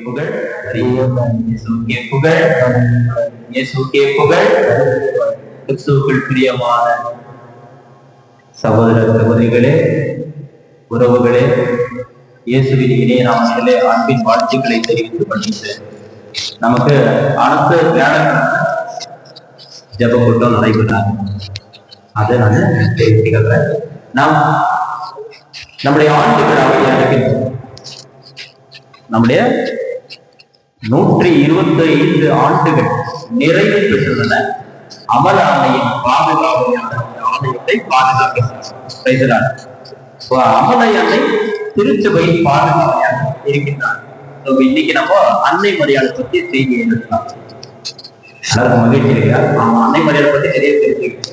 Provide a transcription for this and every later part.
புகழ், இயேசுவுக்கே புகழ், இயேசுவுக்கே புகழ். கிறிஸ்துவுக்குள் பிரியமான சகோதர சகோதரிகளே, உறவுகளே, இயேசுவின் இணைய நாமத்திலே அன்பின் வாழ்த்துக்களை தெரிவித்துக் கொள்கின்றேன். நமக்கு அடுத்த வியாழக்கிழமை ஜெப கூட்டம் நடைபெறாங்க. அதை நான் தெரிவிக்கிறேன். நாம் நம்முடைய ஆண்டு விழாவை இருக்கின்றோம். நம்முடைய 125 ஆண்டுகள் நிறைவு பெற்றுள்ளன. அமல ஆணையின் பாதுகாவலையான ஆலயத்தை பாதுகாக்கிறார். அமலை அன்னை திருச்சபையின் பாதுகாவலையாக இருக்கின்றார். இன்னைக்கு நம்ம அன்னை மரியாதை பற்றி செய்தி எழுதலாம். மகிழ்ச்சி இல்லையா? அன்னை மரியாதை பற்றி நிறைய தெரிஞ்சுக்கிட்டு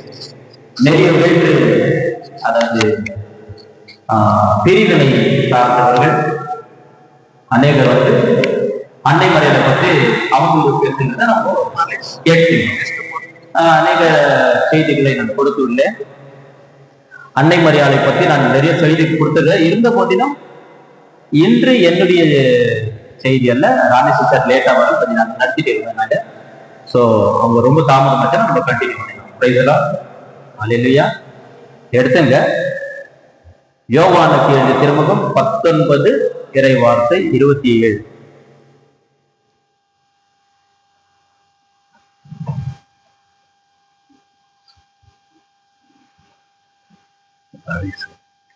நிறைய வேற்று, அதாவது பிரிவினை சார்ந்தவர்கள் அநேகர் அன்னை மரியாதை பற்றி அவங்களுக்கு பேசுகிறத நம்ம கேட்கிறோம். அநேக செய்திகளை நான் கொடுத்துள்ளேன். அன்னை மரியாதை பற்றி நான் நிறைய செய்தி கொடுத்தது இருந்த போதிலும் இன்று என்னுடைய செய்தி அல்ல. ராணி சிஸ்டர் லேட்டா வரும், கொஞ்சம் நான் நடத்திட்டு இருந்தேன். ஸோ அவங்க ரொம்ப தாமதமாச்சா நம்ம கண்டினியூ பண்ணிடலாம். பிரைஸ் அல்லேலூயா. எடுத்துங்க, யோவானுக்கு எழுதிய திருமுகம் 19 இறை வார்த்தை 27.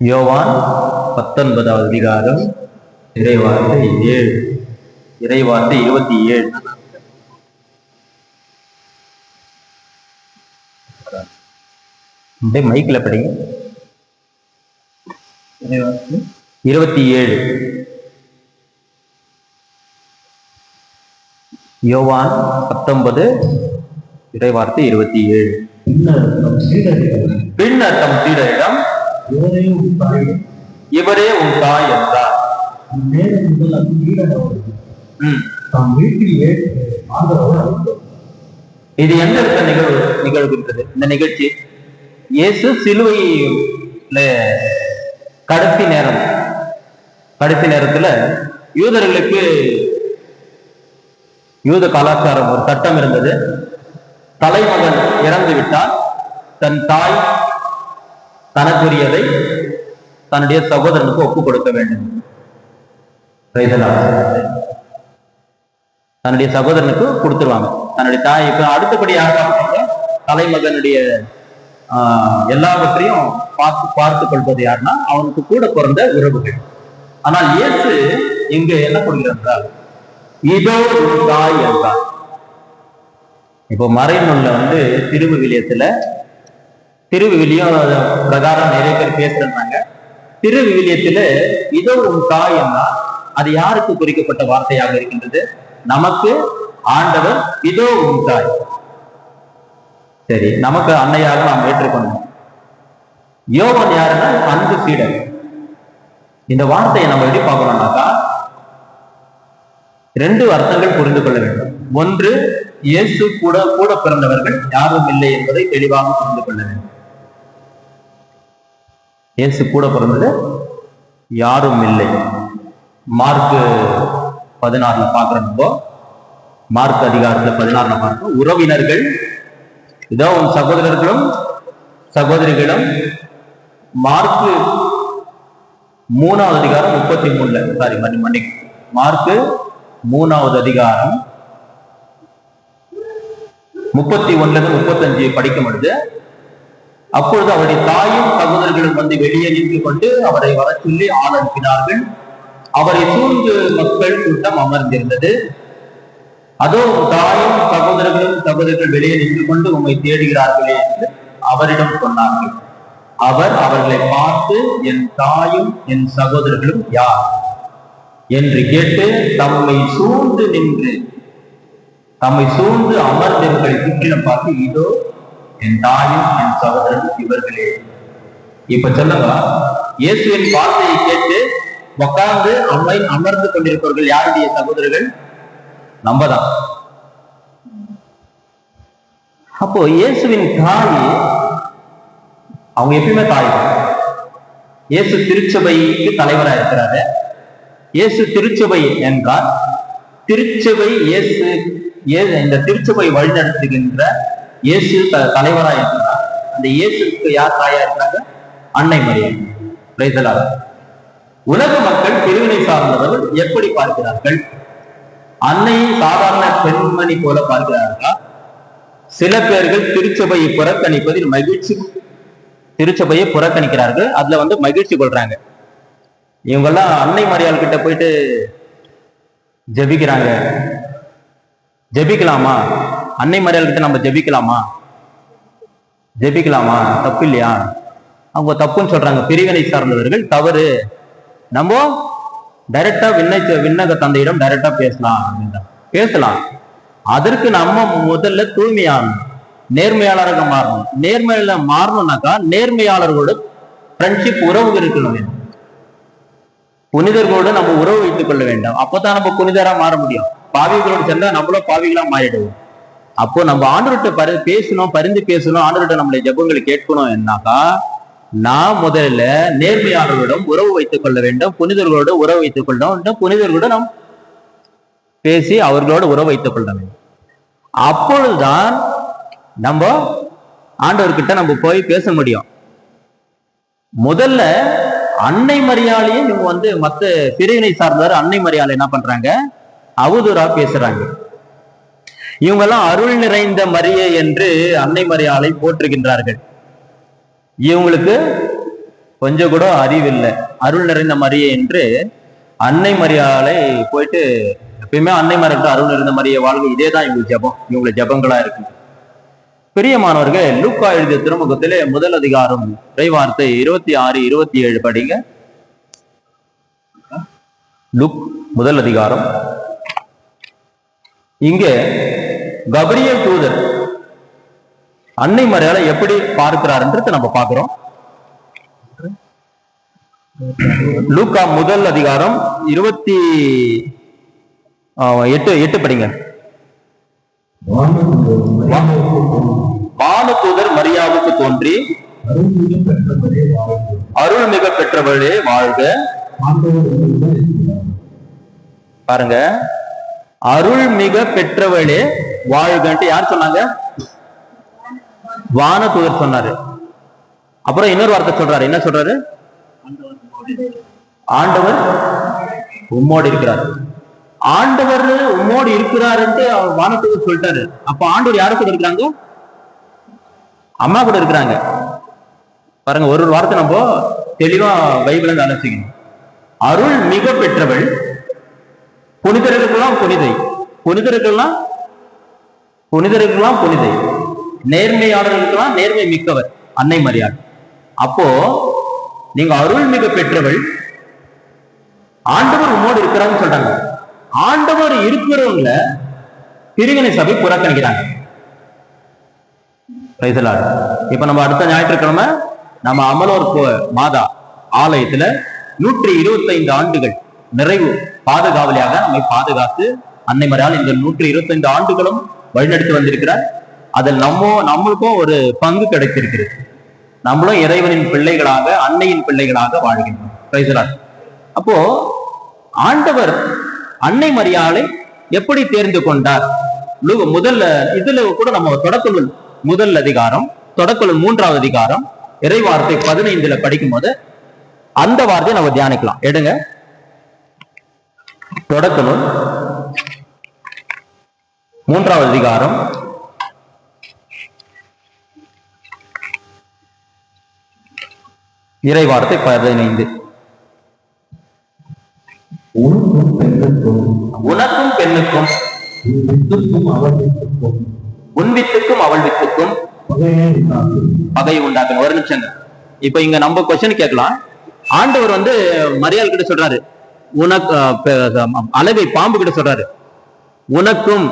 யோவான் 19வது அதிகாரம் இறைவார்த்தை 7, இறைவார்த்தை 27. மைக்ல படிங்க. 27 யோவான் 19 இறைவார்த்தை 27. பின்னர் தம் சீடரிடம், இவரே உன் தாய் என்றார். இது எந்த இடத்துல நிகழ்கின்றது? இந்த நிகழ்ச்சி இயேசு சிலுவையில கடைசி நேரத்துல யூதர்களுக்கு யூத கலாச்சாரம் ஒரு சட்டம் இருந்தது. தலைமகன் இறந்து விட்டால் தன் தாய் தனக்குரியதை தன்னுடைய சகோதரனுக்கு ஒப்புக் கொடுக்க வேண்டும். தன்னுடைய சகோதரனுக்கு கொடுத்துருவாங்க. தன்னுடைய தாய்க்கு அடுத்தபடியாக தலைமகனுடைய எல்லாவற்றையும் பார்த்துக் கொள்வது யாருன்னா அவனுக்கு கூட பிறந்த உறவுகள். ஆனால் இயேசு இங்கு என்ன சொல்கிறார்? இதோ ஒரு தாய் என்றார். இப்போ மறைநூல்ல திருவிவிலியம் பிரகாரம் நிறைய பேர் பேசுறாங்க. திருவிவிலியத்துல இதோ உன் தாய் என்றால் அது யாருக்கு குறிக்கப்பட்ட வார்த்தையாக இருக்கின்றது? நமக்கு ஆண்டவர் இதோ உன் தாய். சரி, நமக்கு அன்னையாக நாம் ஏற்றுக்கொண்டோம். யோவான் யாருன்னா அன்பு சீடர். இந்த வார்த்தையை நம்ம எப்படி பார்க்கணும்னாக்கா 2 அர்த்தங்கள் புரிந்து கொள்ள வேண்டும். ஒன்று, இயேசு கூட பிறந்தவர்கள் யாரும் இல்லை என்பதை தெளிவாக புரிந்து கொள்ள வேண்டும். இயேசு கூட பிறந்தது யாரும் இல்லை. மார்க் 16 பார்க்கிறப்போ, மார்க் அதிகாரத்துல 16 பார்க்கிறோம். உறவினர்கள் இதோ உன் சகோதரர்களும் சகோதரிகளும். மார்க் 3வது அதிகாரம் 33 மார்க் 3வது அதிகாரம் 31-35 படிக்கும் பொழுது, அப்பொழுது அவருடைய தாயும் சகோதரர்களும் வந்து வெளியே நின்று கொண்டு அவரை வர சொல்லி ஆள் அனுப்பினார்கள். அவரை சூழ்ந்து மக்கள் கூட்டம் அமர்ந்திருந்தது. அதோ தாயும் சகோதரர்கள் வெளியே நின்று கொண்டு உம்மை தேடுகிறார்களே என்று அவரிடம் சொன்னார்கள். அவர் அவர்களை பார்த்து, என் தாயும் என் சகோதரர்களும் யார் என்று கேட்டு தம்மை சூழ்ந்து அமர்ந்தவர்களை சுற்றிலும் பார்த்து, இதோ என் தாயும் என் சகோதரர்களும் இவர்களே. இப்ப சொல்லுங்க, இயேசுவின் வார்த்தையை கேட்டு உட்கார்ந்து அமர்ந்து கொண்டிருப்பவர்கள் யாருடைய சகோதரர்கள்? நம்பதான். அப்போ இயேசுவின் தாய், அவங்க எப்பயுமே தாய். இயேசு திருச்சபைக்கு தலைவராக இருக்கிறாரு. இயேசு திருச்சபை என்றால் திருச்சபை இயேசு இந்த திருச்சபை வழிநடத்துகின்ற இயேசு தலைவராக இருக்கிறார். அந்த இயேசுக்கு யார் தாயா இருக்கிறாங்க? அன்னை மரியாள். உலக மக்கள் பிரிவினை சார்ந்தவர்கள் எப்படி பார்க்கிறார்கள்? அன்னையை சாதாரண பெண்மணி போல பார்க்கிறார்களா? சில பேர்கள் திருச்சபையை புறக்கணிப்பதில் மகிழ்ச்சி, திருச்சபையை புறக்கணிக்கிறார்கள், அதுல மகிழ்ச்சி கொள்றாங்க. இவங்கெல்லாம் அன்னை மரியாள் கிட்ட போயிட்டு ஜெபிக்கிறாங்க. ஜெபிக்கலாமா? அன்னை மரியாள் கிட்ட நம்ம ஜெபிக்கலாமா? ஜெபிக்கலாமா? தப்பு இல்லையா? அவங்க தப்புன்னு சொல்றாங்க. பிரிவினை சார்ந்தவர்கள் தவறு, நம்ம டைரக்டா விண்ணக தந்தையிடம் டைரக்டா பேசலாம் அப்படின்னா பேசலாம். அதற்கு நம்ம முதல்ல தூய்மையானணும், நேர்மையாளராக மாறணும். நேர்மையில மாறணும்னாக்கா நேர்மையாளர்களோட ஃப்ரெண்ட்ஷிப் உறவு இருக்கணும். புனிதர்களோடு நம்ம உறவு வைத்துக் கொள்ள வேண்டும். அப்பதான் நம்ம புனிதரா மாற முடியும். பாவிகளோடு சேர்ந்தா நம்மளும் பாவிகளா மாறிடுவோம். அப்போ நம்ம ஆண்டவர்கிட்ட பேசணும், பரிந்து பேசணும், ஆண்டவர்கிட்ட நம்மளுடைய ஜெபங்களை கேட்கணும். என்னாக்கா நான் முதல்ல நேர்மையாளர்களிடம் உறவு வைத்துக் கொள்ள வேண்டும், புனிதர்களோடு உறவு வைத்துக் கொள்ள வேண்டும், புனிதர்களோடு நாம் பேசி அவர்களோடு உறவு வைத்துக் கொள்ள வேண்டும். அப்பொழுதுதான் நம்ம ஆண்டவர்கிட்ட நம்ம போய் பேச முடியும். முதல்ல அன்னை மரியாளையும் இவங்க மத்த பிரிவினை சார்ந்தவர் அன்னை மரியாதை என்ன பண்றாங்க? அவதூறா பேசுறாங்க. இவங்க எல்லாம் அருள் நிறைந்த மரியை என்று அன்னை மரியாதை போற்றுகின்றார்கள். இவங்களுக்கு கொஞ்சம் கூட அறிவில்லை. அருள் நிறைந்த மரியை என்று அன்னை மரியாதை போயிட்டு எப்பயுமே அன்னை மரியாதை அருள் நிறைந்த மரியை வாழ்க்கை இதேதான் இவங்களுக்கு ஜபம், இவங்களுக்கு ஜபங்களா இருக்கு. பிரியமானவர்கள், லூக்கா எழுதிய திருமுகத்திலே முதல் அதிகாரம் இறைவார்த்தை 26, 27 படிங்க. லூக் முதல் அதிகாரம். இங்க கபிரியேல் தூதர் அன்னை மரியாதை எப்படி பார்க்கிறார்ன்றது நம்ம பார்க்கிறோம். லூக்கா முதல் அதிகாரம் 28 படிங்க. வானதூதர் மரியாவுக்கு தோன்றி, அருள் மிக பெற்றவளே வாழ்க. பாருங்க, அருள் மிக பெற்றவளே வாழ்கன்ட்டு யார் சொன்னாங்க? வானதூதர் சொன்னாரு. அப்புறம் இன்னொரு வார்த்தை சொல்றாரு. என்ன சொல்றாரு? ஆண்டவர் உம்மோடு இருக்கிறார். ஆண்டவர் உம்மோடு இருக்கிறாருன்ட்டு வானதூதர் சொல்லிட்டாரு. அப்ப ஆண்டவர் யாரு கூட இருக்கிறாங்க? அம்மா கூட இருக்கிறாங்க. பாருங்க, ஒரு வார்த்தை நம்ம தெளிவா பைபிள ஆலோசிக்கணும். அருள் மிக பெற்றவள், புனிதர்களுக்கெல்லாம் புனிதை, புனிதர்களுக்கெல்லாம் புனிதை, நேர்மையாளர்களுக்கெல்லாம் நேர்மை மிக்கவர் அன்னை மரியாள். அப்போ நீங்க அருள் மிக பெற்றவள், ஆண்டவர் உம்மோடு இருக்கிறான்னு சொல்றாங்க. ஆண்டவர் இருக்கிறவங்கள பிரிவினை சபை புறக்கணிக்கிறாங்க. இப்ப நம்ம அடுத்த ஞாயிற்றுக்கிழமை நம்ம அமலோர் மாதா ஆலயத்துல 125 ஆண்டுகள் நிறைவு பாதுகாவலியாக நம்மை பாதுகாத்து அன்னை மரியாள் இந்த 125 ஆண்டுகளும் வழிநடத்தி வந்திருக்கிறார். அதில் நம்மளுக்கும் ஒரு பங்கு கிடைத்திருக்கிறது. நம்மளும் இறைவனின் பிள்ளைகளாக, அன்னையின் பிள்ளைகளாக வாழ்கின்றோம். அப்போ ஆண்டவர் அன்னை மரியாளை எப்படி தேர்ந்து கொண்டார்? முதல்ல இதுல கூட நம்ம தொடக்கநூல் முதல் அதிகாரம், தொடக்கநூல் 3வது அதிகாரம் இறைவார்த்தை 15 படிக்கும் போது அந்த வார்த்தையை நம்ம தியானிக்கலாம். எடுங்க, தொடக்கநூல் 3வது அதிகாரம் இறைவார்த்தை 15. உனக்கும் பெண்ணுக்கும், உன் வித்துக்கும் அவள் வித்துக்கும் பகை உண்டாக்கணும். ஒரு நிமிஷம். இப்ப இங்க நம்ம கொஸ்டின் கேட்கலாம். ஆண்டவர் மரியாள் கிட்ட சொல்றாரு, உனக்கு அளவை பாம்பு கிட்ட சொல்றாரு, உனக்கும்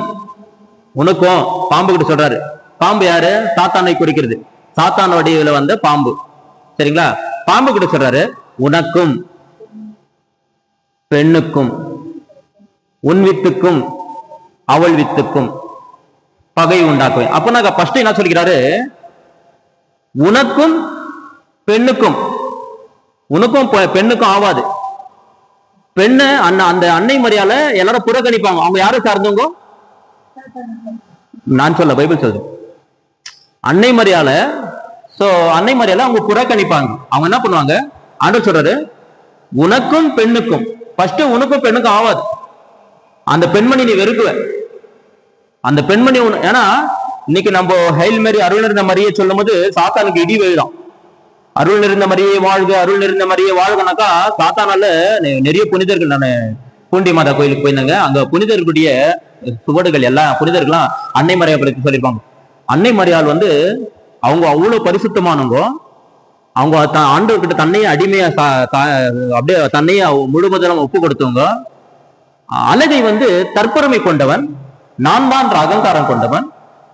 பாம்பு கிட்ட சொல்றாரு. பாம்பு யாரு? சாத்தானை குறிக்கிறது. சாத்தான் வடிவில் வந்த பாம்பு. சரிங்களா? பாம்பு கிட்ட சொல்றாரு, உனக்கும் பெண்ணுக்கும், உன் வித்துக்கும் அவள் வித்துக்கும் பகை உண்டாக்குவேன். அப்ப நாங்க ஃபர்ஸ்ட் என்ன சொல்லிக்கிறாரு? உனக்கும் பெண்ணுக்கும், உனக்கும் பெண்ணுக்கும் ஆவாது. பெண்ணு அந்த அன்னை மரியாதை எல்லாரும் புறக்கணிப்பாங்க. அவங்க யாரும் சார்ந்தவங்க? நான் சொல்ல, பைபிள் சொல்லுது. அன்னை மரியாதை, சோ அன்னை மரியாதை அவங்க புறக்கணிப்பாங்க. அவங்க என்ன பண்ணுவாங்க? ஆண்டவர் சொல்றாரு, உனக்கும் பெண்ணுக்கும், ஃபர்ஸ்ட் உனக்கும் பெண்ணுக்கும் ஆவாது. அந்த பெண்மணி நீ வெறுக்குவ. அந்த பெண்மணி ஏன்னா இன்னைக்கு நம்ம ஹெயில் மேரி, அருள் நிறைந்த மரியை சொல்லும் போது சாத்தானுக்கு இடி விழுதான். அருள் நிறைந்த மரியை வாழ்க, அருள் நிறைந்த மரியை வாழ்கனாக்கா சாத்தானால நிறைய புனிதர்கள், நான் பூண்டி மாதா கோயிலுக்கு போயிருந்தாங்க, அங்க புனிதர்களுடைய சுவடுகள் எல்லாம் புனிதர்கள்லாம் அன்னை மரியாதை பற்றி சொல்லியிருப்பாங்க. அன்னை மரியாள் அவங்க அவ்வளவு பரிசுத்தமானவங்க. அவங்க ஆண்டவர்கிட்ட தன்னையே அடிமையா அப்படியே தன்னையே முழுவதும் ஒப்பு கொடுத்தவங்க. அழகை தற்பெருமை கொண்டவன், நான் தான் அகங்காரம் கொண்டவன்.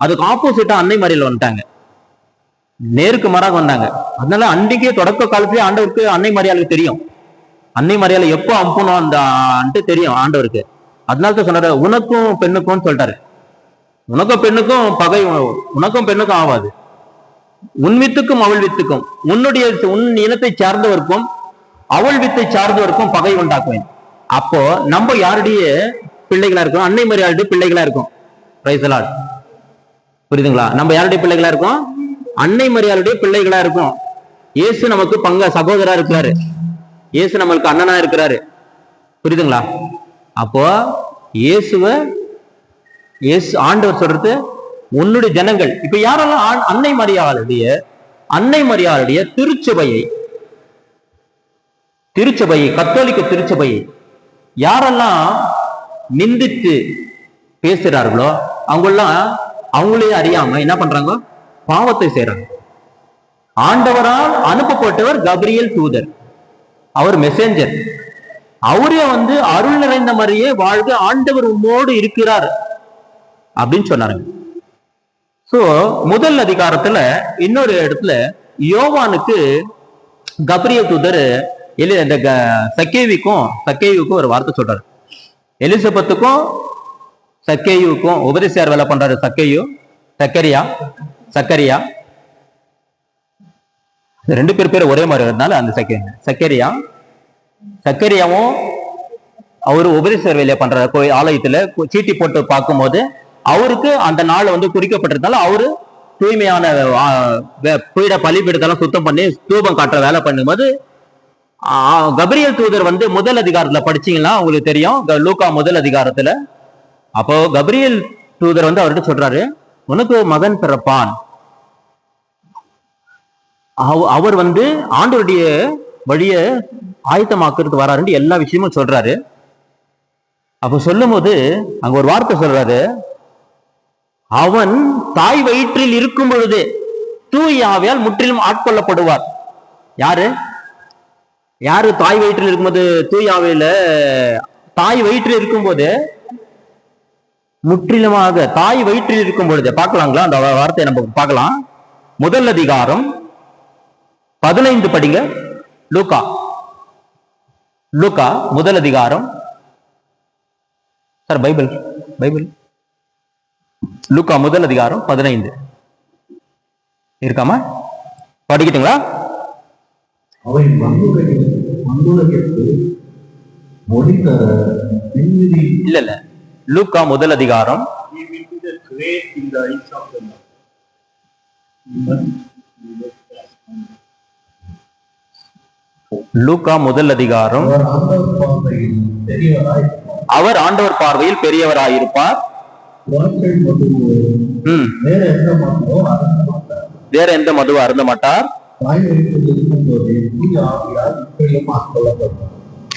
அதுக்கு ஆப்போசிட்டா அன்னை மரியாள் வந்துட்டாங்க, நேருக்கு மாறாக வந்தாங்க. அதனால அன்றைக்கே தொடக்க காலத்திலே ஆண்டவருக்கு அன்னை மரியாளுக்கு தெரியும், அன்னை மரியாதை எப்போ அம்பணும் அந்த தெரியும் ஆண்டவருக்கு. அதனால தான் சொன்னாரு, உனக்கும் பெண்ணுக்கும் சொல்லிட்டாரு. உனக்கும் பெண்ணுக்கும் பகை, உனக்கும் பெண்ணுக்கும் ஆவாது. உன் வித்துக்கும் அவள் வித்துக்கும், உன் இனத்தை சார்ந்தவருக்கும் அவள் வித்தை சார்ந்தவருக்கும் பகை உண்டாக்குவேன். அப்போ நம்ம யாருடைய பிள்ளைகளா இருக்கும்? அன்னை மரியாளுடைய பிள்ளைகளா இருக்கும். Praise the Lord. புரியுதுங்களா? நம்ம யாருடைய பிள்ளைகளா இருக்கும்? அன்னை மரியாளுடைய பிள்ளைகளா இருக்கும். இயேசு நமக்கு சகோதரா இருக்கிறாரு, இயேசு நம்மளுக்கு அண்ணனா இருக்கிறாரு. புரியுதுங்களா? அப்போ இயேசு ஆண்டவர் சொல்றது, உன்னுடைய ஜனங்கள். இப்ப யாரெல்லாம் அன்னை மரியாளுடைய திருச்சபையை கத்தோலிக்க திருச்சபையை யாரெல்லாம் நிந்தித்து பேசுறார்களோ அவங்கெல்லாம் அவங்களே அறியாம என்ன பண்றாங்க? பாவத்தை செய்யறாங்க. ஆண்டவரால் அனுப்பப்பட்டவர் கபிரியல் தூதர், அவர் மெசேஞ்சர். அவரே அருள் நிறைந்த மரியே வாழ்க, ஆண்டவர் உம்மோடு இருக்கிறார் அப்படின்னு சொன்னாருங்க. சோ முதல் அதிகாரத்துல இன்னொரு இடத்துல யோவானுக்கு கபிரியல் தூதர் இந்த சக்கேயுக்கும் ஒரு வார்த்தை சொல்றாரு. எலிசபெத்துக்கும் சக்கேயுக்கும் உபதேசியார் வேலை பண்றாரு. சக்கரியா ரெண்டு பேர் ஒரே மாதிரி இருந்தால அந்த சக்கரியாவும் அவரு உபதேசியார் வேலையை பண்றாரு. ஆலயத்துல சீட்டி போட்டு பார்க்கும்போது அவருக்கு அந்த நாள் குறிக்கப்பட்டிருந்தாலும் அவரு தூய்மையான பலிபீடத்தெல்லாம் சுத்தம் பண்ணி தூபம் காட்டுற வேலை பண்ணும்போது கபிரியல் தூதர் முதல் அதிகாரத்துல படிச்சீங்கன்னா உங்களுக்கு தெரியும், லூக்கா முதல் அதிகாரத்துல. அப்போ கபிரியல் தூதர் அவர்கிட்ட சொல்றாரு, உனக்கு மகன் பிறப்பான். அவர் ஆண்டவருடைய வழிய ஆயத்தமாக்குறது வராருன்னு எல்லா விஷயமும் சொல்றாரு. அப்ப சொல்லும் போது அங்க ஒரு வார்த்தை சொல்றாரு, அவன் தாய் வயிற்றில் இருக்கும் பொழுது தூய ஆவியால் முற்றிலும் ஆட்கொள்ளப்படுவார். யாரு தாய் வயிற்றில் இருக்கும்போது? தூய ஆவியில தாய் வயிற்றில் இருக்கும் போது முற்றிலுமாக தாய் வயிற்றில் இருக்கும் பொழுது. பார்க்கலாங்களா அந்த வார்த்தையை? நம்ம பார்க்கலாம். முதல் அதிகாரம் 15 படிங்க. லூக்கா முதல் அதிகாரம். சார் பைபிள் லூக்கா முதல் அதிகாரம் 15 இருக்காமா? படிக்கட்டுங்களா? இல்ல லூக்கா முதல் அதிகாரம் அவர் ஆண்டவர் பார்வையில் பெரியவராயிருப்பார். வேற எந்த மதுவும் அருந்த மாட்டார்.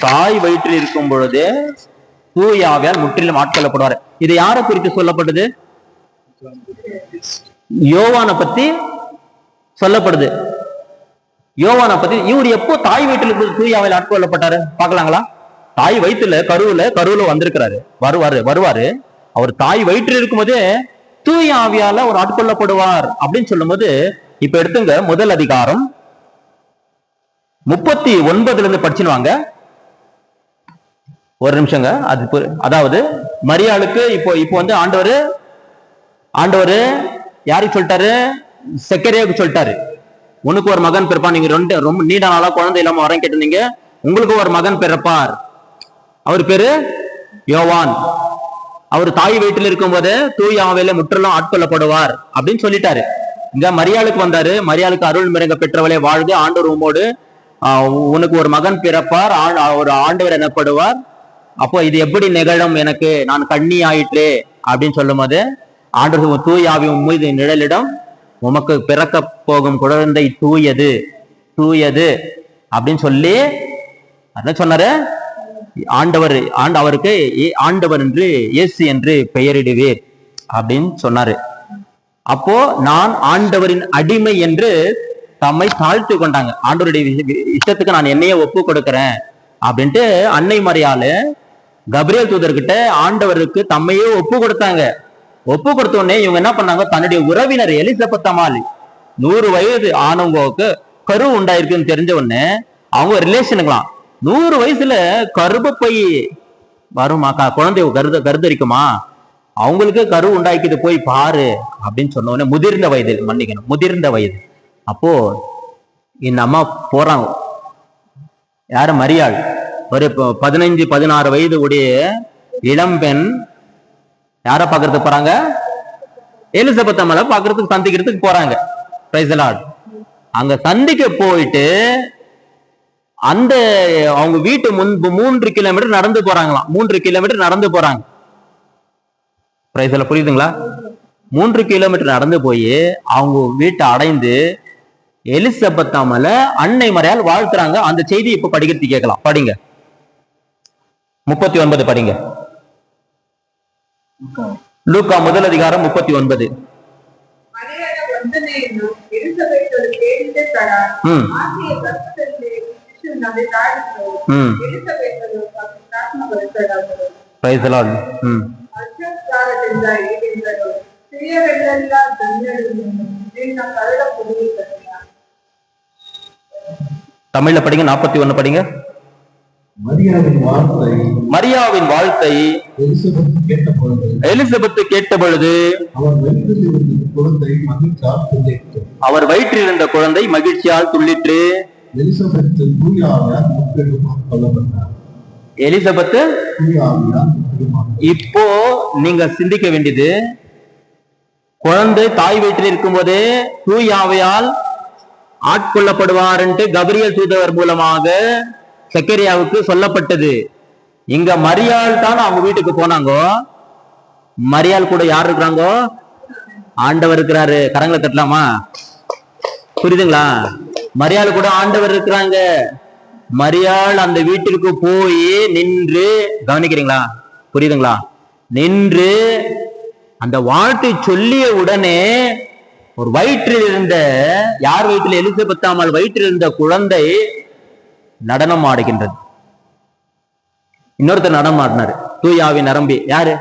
தாய் வயிற்றில் இருக்கும் பொழுதே தூய ஆவியால் முற்றிலும் ஆட்கொள்ளப்படுவார். இது யாரை குறித்து சொல்லப்பட்டது? யோவானை பத்தி சொல்லப்படுது. யோவானை பத்தி. இவர் எப்போ தாய் வயிற்றில் தூய ஆவியால் ஆட்கொள்ளப்பட்டாரு பாக்கலாங்களா? தாய் வயிற்றுல கருவுல வந்திருக்கிறாரு, வருவாரு. அவர் தாய் வயிற்றில் இருக்கும் போதே தூய ஆவியால அவர் ஆட்கொள்ளப்படுவார் அப்படின்னு சொல்லும் போது, இப்ப எடுத்துங்க முதல் அதிகாரம் 39 இருந்து படிச்சுடுவாங்க. ஒரு நிமிஷங்க. அதாவது மரியாளுக்கு இப்போ ஆண்டவர் யாருக்கு சொல்லிட்டாரு? சக்கரியாவுக்கு சொல்லிட்டாரு, உனக்கு ஒரு மகன் பிறப்பான். நீங்க ரொம்ப நீண்ட நாளா குழந்தை இல்லாம வரேன் கேட்டிருந்தீங்க, உங்களுக்கு ஒரு மகன் பிறப்பார் அவர் பேரு யோவான். அவர் தாய் வீட்டில் இருக்கும் போது தூய ஆவியில முற்றிலும் ஆட்கொள்ளப்படுவார் அப்படின்னு சொல்லிட்டாரு. இங்க மரியாளுக்கு வந்தாரு. மரியாளுக்கு அருள் மிரங்க பெற்றவளே வாழ்க, ஆண்டவர் உம்மோடு, உனக்கு ஒரு மகன் பிறப்பார், ஒரு ஆண்டவர் எனப்படுவார். அப்போ இது எப்படி நிகழும், எனக்கு நான் கண்ணி ஆயிற்றே அப்படின்னு சொல்லும் போது ஆண்டவர் தூய ஆவி மீது நிழலிடம், உமக்கு பிறக்க போகும் குழந்தை தூயது தூயது அப்படின்னு சொல்லி என்ன சொன்னாரு, அவருக்கு ஆண்டவர் என்று இயேசு என்று பெயரிடுவீர் அப்படின்னு சொன்னாரு. அப்போ நான் ஆண்டவரின் அடிமை என்று தம்மை தாழ்த்து கொண்டாங்க. ஆண்டவருடைய இஷ்டத்துக்கு நான் என்னையே ஒப்பு கொடுக்கிறேன் அப்படின்ட்டு அன்னை மரியாள் கபிரியல் தூதர்கிட்ட ஆண்டவருக்கு தம்மையே ஒப்பு கொடுத்தாங்க. ஒப்பு கொடுத்த உடனே இவங்க என்ன பண்ணாங்க, தன்னுடைய உறவினர் எலிசபெத் அம்மாள் 100 வயது ஆனவங்களுக்கு கரு உண்டாயிருக்குன்னு தெரிஞ்ச உடனே அவங்க ரிலேஷனுக்கலாம் 100 வயசுல கர்ப்பப்பை வருமா, குழந்தை கருதரிக்குமா, அவங்களுக்கு கரு உண்டாக்கிட்டு போய் பாரு அப்படின்னு சொன்ன உடனே முதிர்ந்த வயது. அப்போ இந்த அம்மா போறாங்க. யாரு, மரியாள். ஒரு 15-16 வயது உடைய இளம்பெண் யார பாக்குறதுக்கு போறாங்க, எலிசபெத் அம்மாவை பாக்குறதுக்கு சந்திக்கிறதுக்கு போறாங்க. Praise the Lord. அங்க சந்திக்க போயிட்டு அந்த அவங்க வீட்டு முன்பு 3 கிலோமீட்டர் நடந்து போறாங்களாம். 3 கிலோமீட்டர் நடந்து போறாங்க. பிரைஸ் தி லார்ட், புரியுதுங்களா? 3 கிலோமீட்டர் நடந்து போய் அவங்க வீட்டை அடைந்து எலிசபெத் அம்மாவை அன்னை மரியாள் வாழ்த்துறாங்க. அந்த செய்தி இப்ப படிக்கிறதுக்கு கேட்கலாம். படிங்க 39 படிங்க. லூக்கா முதல் அதிகாரம் 39. Praise the Lord. தமிழ்ல படிங்க. 41 படிங்க. மரியாவின் வாழ்த்தை எலிசபெத் கேட்ட பொழுது அவர் வயிற்றில் இருந்த குழந்தை மகிழ்ச்சியால் துள்ளிற்று. எலிசபெத் இப்போ நீங்க சிந்திக்க வேண்டியது, குழந்தை தாய் வீட்டில் இருக்கும் போதே தூய ஆவியால் ஆட்கொள்ளப்படுவார் என்று கபிரியல் தூதர் மூலமாக சக்கரியாவுக்கு சொல்லப்பட்டது. இங்க மரியாள் தான் அவங்க வீட்டுக்கு போனாங்க. மரியாள் கூட யார் இருக்கிறாங்க, ஆண்டவர் இருக்கிறாரு. கரங்களை தட்டலாமா? புரியுதுங்களா? மரியாள் கூட ஆண்டவர் இருக்கிறாங்க. மரியாள் அந்த வீட்டிற்கு போய் நின்று, கவனிக்கிறீங்களா? புரியுதுங்களா? நின்று அந்த வாழ்த்தை சொல்லிய உடனே ஒரு வயிற்றில் இருந்த, யார் வயிற்றில், எலிசபெத் அம்மாள் வயிற்றில் இருந்த குழந்தை நடனம் ஆடுகின்றது. இன்னொருத்தர் நடனம் ஆடினாரு, தூயாவி நரம்பி. யாரு?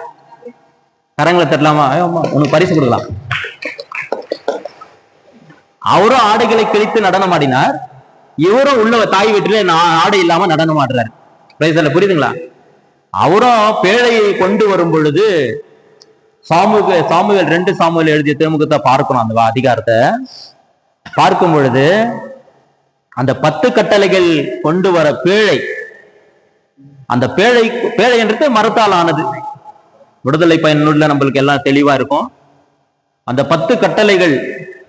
கரங்களை தட்டலாமா? உனக்கு பரிசு கொடுக்கலாம். அவரும் ஆடைகளை கிழித்து நடனம் ஆடினார். இவரும் உள்ள தாய் வீட்டில ஆடை இல்லாம நடனம் ஆடுறாரு. புரியுதுங்களா? அவரும் பேழையை கொண்டு வரும் பொழுது சாமுவேல் 2 சாமுவேல் எழுதிய திருமுகத்தை பார்க்கணும். அந்த அதிகாரத்தை பார்க்கும் பொழுது அந்த 10 கட்டளைகள் கொண்டு வர பேழை, அந்த பேழை என்றது மரத்தால் ஆனது. விடுதலை பயனுள்ள நம்மளுக்கு எல்லாம் தெளிவா இருக்கும். அந்த 10 கட்டளைகள்,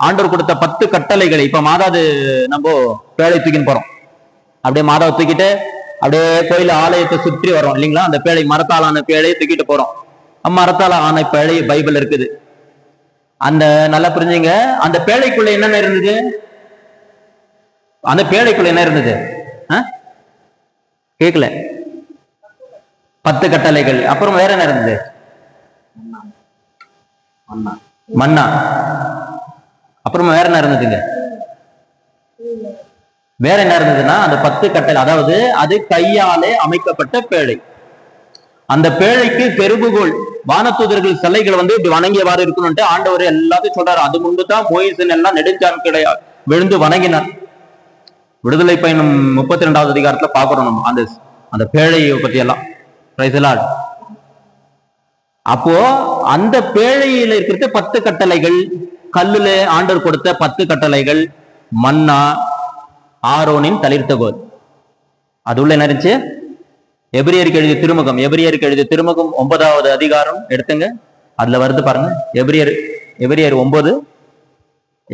ஆண்டவர் கொடுத்த 10 கட்டளைகளை இப்ப மாதாது நம்ம பேழை தூக்கின்னு போறோம். அப்படியே மாதாவை தூக்கிட்டு அப்படியே கோயில் ஆலயத்தை சுற்றி வரோம் இல்லைங்களா? அந்த பேழை, மரத்தால் ஆன பேழையை தூக்கிட்டு போறோம். மரத்தால் ஆன பேழை பைபிள் இருக்குது. அந்த நல்லா புரிஞ்சுங்க. அந்த பேழைக்குள்ள என்னென்ன இருந்தது? அந்த பேழைக்குள்ள என்ன இருந்தது? கேட்கல. 10 கட்டளைகள். அப்புறம் வேற என்ன இருந்தது? மன்னா. அப்புறமா வேற என்ன இருந்ததுங்க? வேற என்ன இருந்ததுன்னா அந்த 10 கட்டளை, அதாவது அது கையாலே அமைக்கப்பட்ட பேழை. அந்த பேழைக்கு பெருபுகோள், வானதூதர்கள் சிலைகள் இப்படி வணங்கியவாறு இருக்கணும்ட்டு ஆண்டவர் எல்லாத்தையும் சொல்றாரு. அது முன்பு தான் மோயிசன் எல்லாம் நெடுஞ்சான் கிடையாது விழுந்து வணங்கினார். விடுதலை பயணம் 32வது அதிகாரத்துல பாக்குறோம் நம்ம அந்த பேழையை பத்தி எல்லாம். Praise the Lord. அப்போ அந்த பேழையில இருக்கிற 10 கட்டளைகள், கல்லுல ஆண்டவர் கொடுத்த 10 கட்டளைகள், மன்னா, ஆரோனின் தளிர்த்த கோல். அது உள்ள என்ன இருந்துச்சு? எபிரியருக்கு எழுதிய திருமுகம், எபிரியருக்கு எழுதிய திருமுகம் 9வது அதிகாரம் எடுத்துங்க. அதுல வருது பாருங்க. எபிரியர் 9,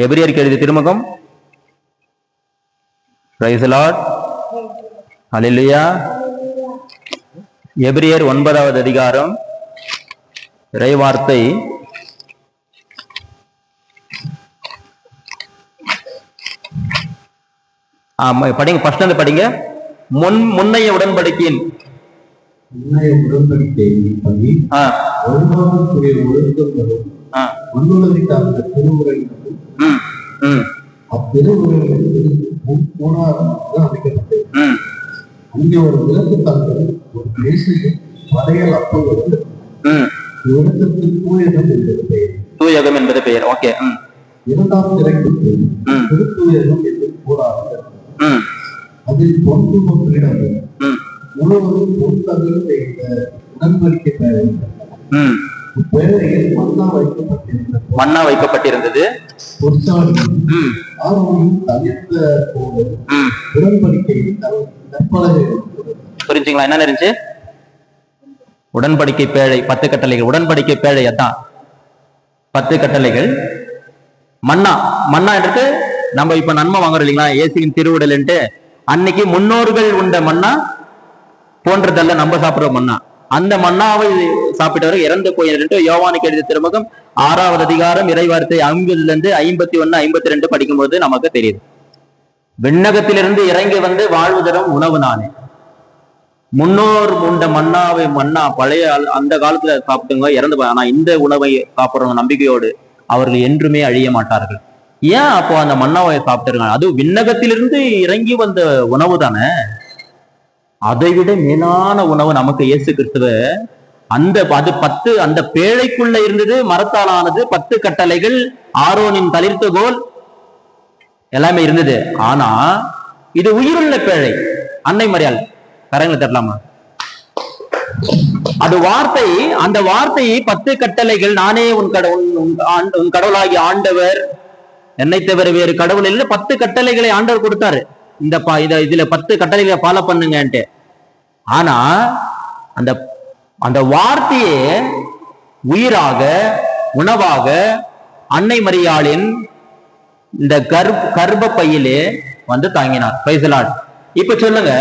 எபிரியருக்கு எழுதிய திருமுகம். பிரைஸ் தி லார்ட், ஹல்லேலூயா. எபிரியர் 9வது அதிகாரம் இறைவார்த்தை 1 படிங்க. ஃபர்ஸ்ட் வந்து படிங்க. முன்னைய உடன்படிக்கையின் தூயகம் என்பது பெயர். ஓகே. இரண்டாம் திரைக்கு திருத்தூயகம் என்று கூறாது. அதில் பொன்று ஒன்றிடம் முழுவதும் பொருத்தங்கள் செய்த உடன்படிக்கை பேழையில் மன்னா வைக்கப்பட்டிருந்தது. புரிஞ்சுங்களா? என்ன இருந்துச்சு? உடன்படிக்கை பேழை, 10 கட்டளைகள். உடன்படிக்கை பேழை அதான் 10 கட்டளைகள். மன்னா, மன்னா எடுத்து நம்ம இப்ப நன்மை வாங்குறோம் இல்லைங்களா, இயேசுவின் திருவுடல்ன்ட்டு. அன்னைக்கு முன்னோர்கள் உண்ட மன்னா போன்றதல்ல நம்ம சாப்பிடுற மன்னா. அந்த மன்னாவை சாப்பிட்டவர்கள் இறந்து போயிட்டு யோவானுக்கு எழுதிய திருமுகம் 6வது அதிகாரம் இறைவார்த்தை 50 51 52 படிக்கும்போது நமக்கு தெரியுது. விண்ணகத்திலிருந்து இறங்கி வந்து வாழ்வு தரும் உணவு நானே. முன்னோர் உண்ட மன்னாவை, மன்னா பழைய அந்த காலத்துல சாப்பிட்டுங்க இறந்து போய். ஆனா இந்த உணவை சாப்பிடுற நம்பிக்கையோடு அவர்கள் என்றுமே அழிய மாட்டார்கள். ஏன் அப்போ அந்த மன்னாவை சாப்பிட்டுருக்காங்க? அது விண்ணகத்திலிருந்து இறங்கி வந்த உணவு தானே. அதை விட மேலான உணவு நமக்கு இயேசு கிறிஸ்துவ. அது 10 அந்த பேழைக்குள்ள இருந்தது, மரத்தாலானது, 10 கட்டளைகள், ஆரோனின் தளிர்த்த கோல் எல்லாமே இருந்தது. ஆனா இது உயிருள்ள பேழை. அன்னை மரியாள் கரங்களை தட்டலாமா? அது வார்த்தை, அந்த வார்த்தையை 10 கட்டளைகள், நானே உன் கடவுளாகி ஆண்டவர், என்னை தவிர வேறு கடவுள் இல்லை, 10 கட்டளைகளை ஆண்டவர் கொடுத்தாரு. இதுல 10 கட்டளைகளை ஃபாலோ பண்ணுங்கன்ட்டு. ஆனா அந்த அந்த வார்த்தையே உயிராக, உணவாக அன்னை மரியாளின் இந்த கர்ப்ப பையிலே வந்து தாங்கினார். Praise the Lord. இப்ப சொல்லுங்க,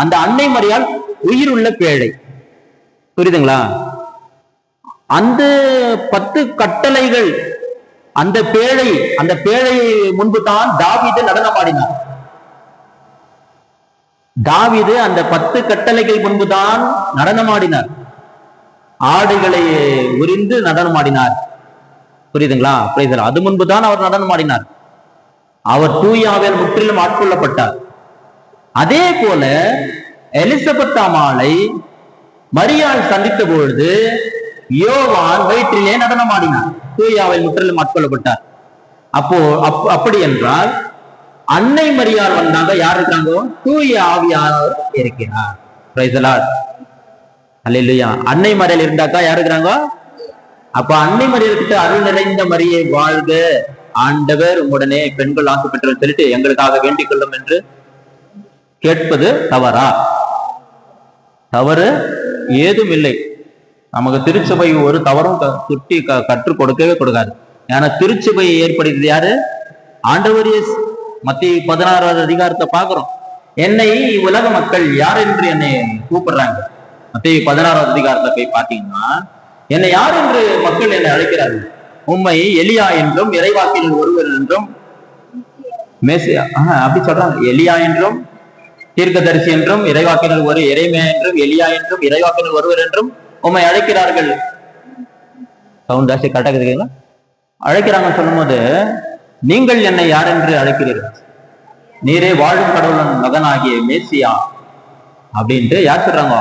அந்த அன்னை மரியாள் உயிருள்ள பேழை. புரியுதுங்களா? அந்த 10 கட்டளைகள், அந்த பேழை முன்பு தான் தாவீது நடனமாடினார். தாவீது அந்த 10 கட்டளைகள் முன்புதான் நடனமாடினார். ஆடுகளை உரிந்து நடனமாடினார். புரியுதுங்களா? புரியுது. அது முன்புதான் அவர் நடனமாடினார். அவர் தூயாவில் முற்றிலும் ஆட்கொள்ளப்பட்டார். அதே போல எலிசபெத் அம்மாளை மரியாள் சந்தித்த பொழுது யோவான் வயிற்றிலே நடனமாடினார். தூயாவில் முற்றிலும் ஆட்கொள்ளப்பட்டார். அப்படி என்றால் அன்னை மரியாள் வந்தாங்க. யார் இருக்காங்க? தூய ஆவியானவர் இருக்கிறார். பிரைஸ் தி லார்ட், அல்லேலூயா. அன்னை மரியாள் இருந்தாக்கா யார் இருக்கிறாங்க? அப்ப அன்னை மரியாள் கிட்ட அருள் நிறைந்த மரியை வாழ்க, ஆண்டவர் உடனே பெண்கள் ஆசை பெற்றவர் சொல்லிட்டு எங்களுக்காக வேண்டிக் கொள்ளும் என்று கேட்பது தவறா? தவறு ஏதும் இல்லை. நமக்கு திருச்சபை ஒரு தவறும் சுட்டி கற்றுக் கொடுக்கவே கொடுக்காது. ஏன்னா திருச்சபையை ஏற்படுத்தியது யாரு? ஆண்டவர் இயேசு. மத்திய 16வது அதிகாரத்தை பாக்குறோம். என்னை உலக மக்கள் யார் என்று என்னை கூப்பிடுறாங்க. மத்திய 16வது அதிகாரத்தை போய் பாத்தீங்கன்னா, என்னை யார் என்று மக்கள் என்னை அழைக்கிறார்கள். உம்மை எலியா என்றும், இறைவாக்கினர் ஒருவர் என்றும், மேசியா அப்படி சொல்றாங்க. எலியா என்றும், தீர்க்கதரிசி என்றும், இறைவாக்கினர் ஒரு இறைமையா என்றும், எலியா என்றும், இறைவாக்கினர் ஒருவர் என்றும் உம்மை அழைக்கிறார்கள். சவுண்ட் ஜாஸ்தி கரெக்டா இருக்குங்களா? அழைக்கிறாங்க சொல்லும் போது, நீங்கள் என்னை யார் என்று அழைக்கிறீர்கள்? நீரே வாழும் கடவுளின் மகனாகிய மேசியா அப்படின்ட்டு யார் சொல்றாங்க?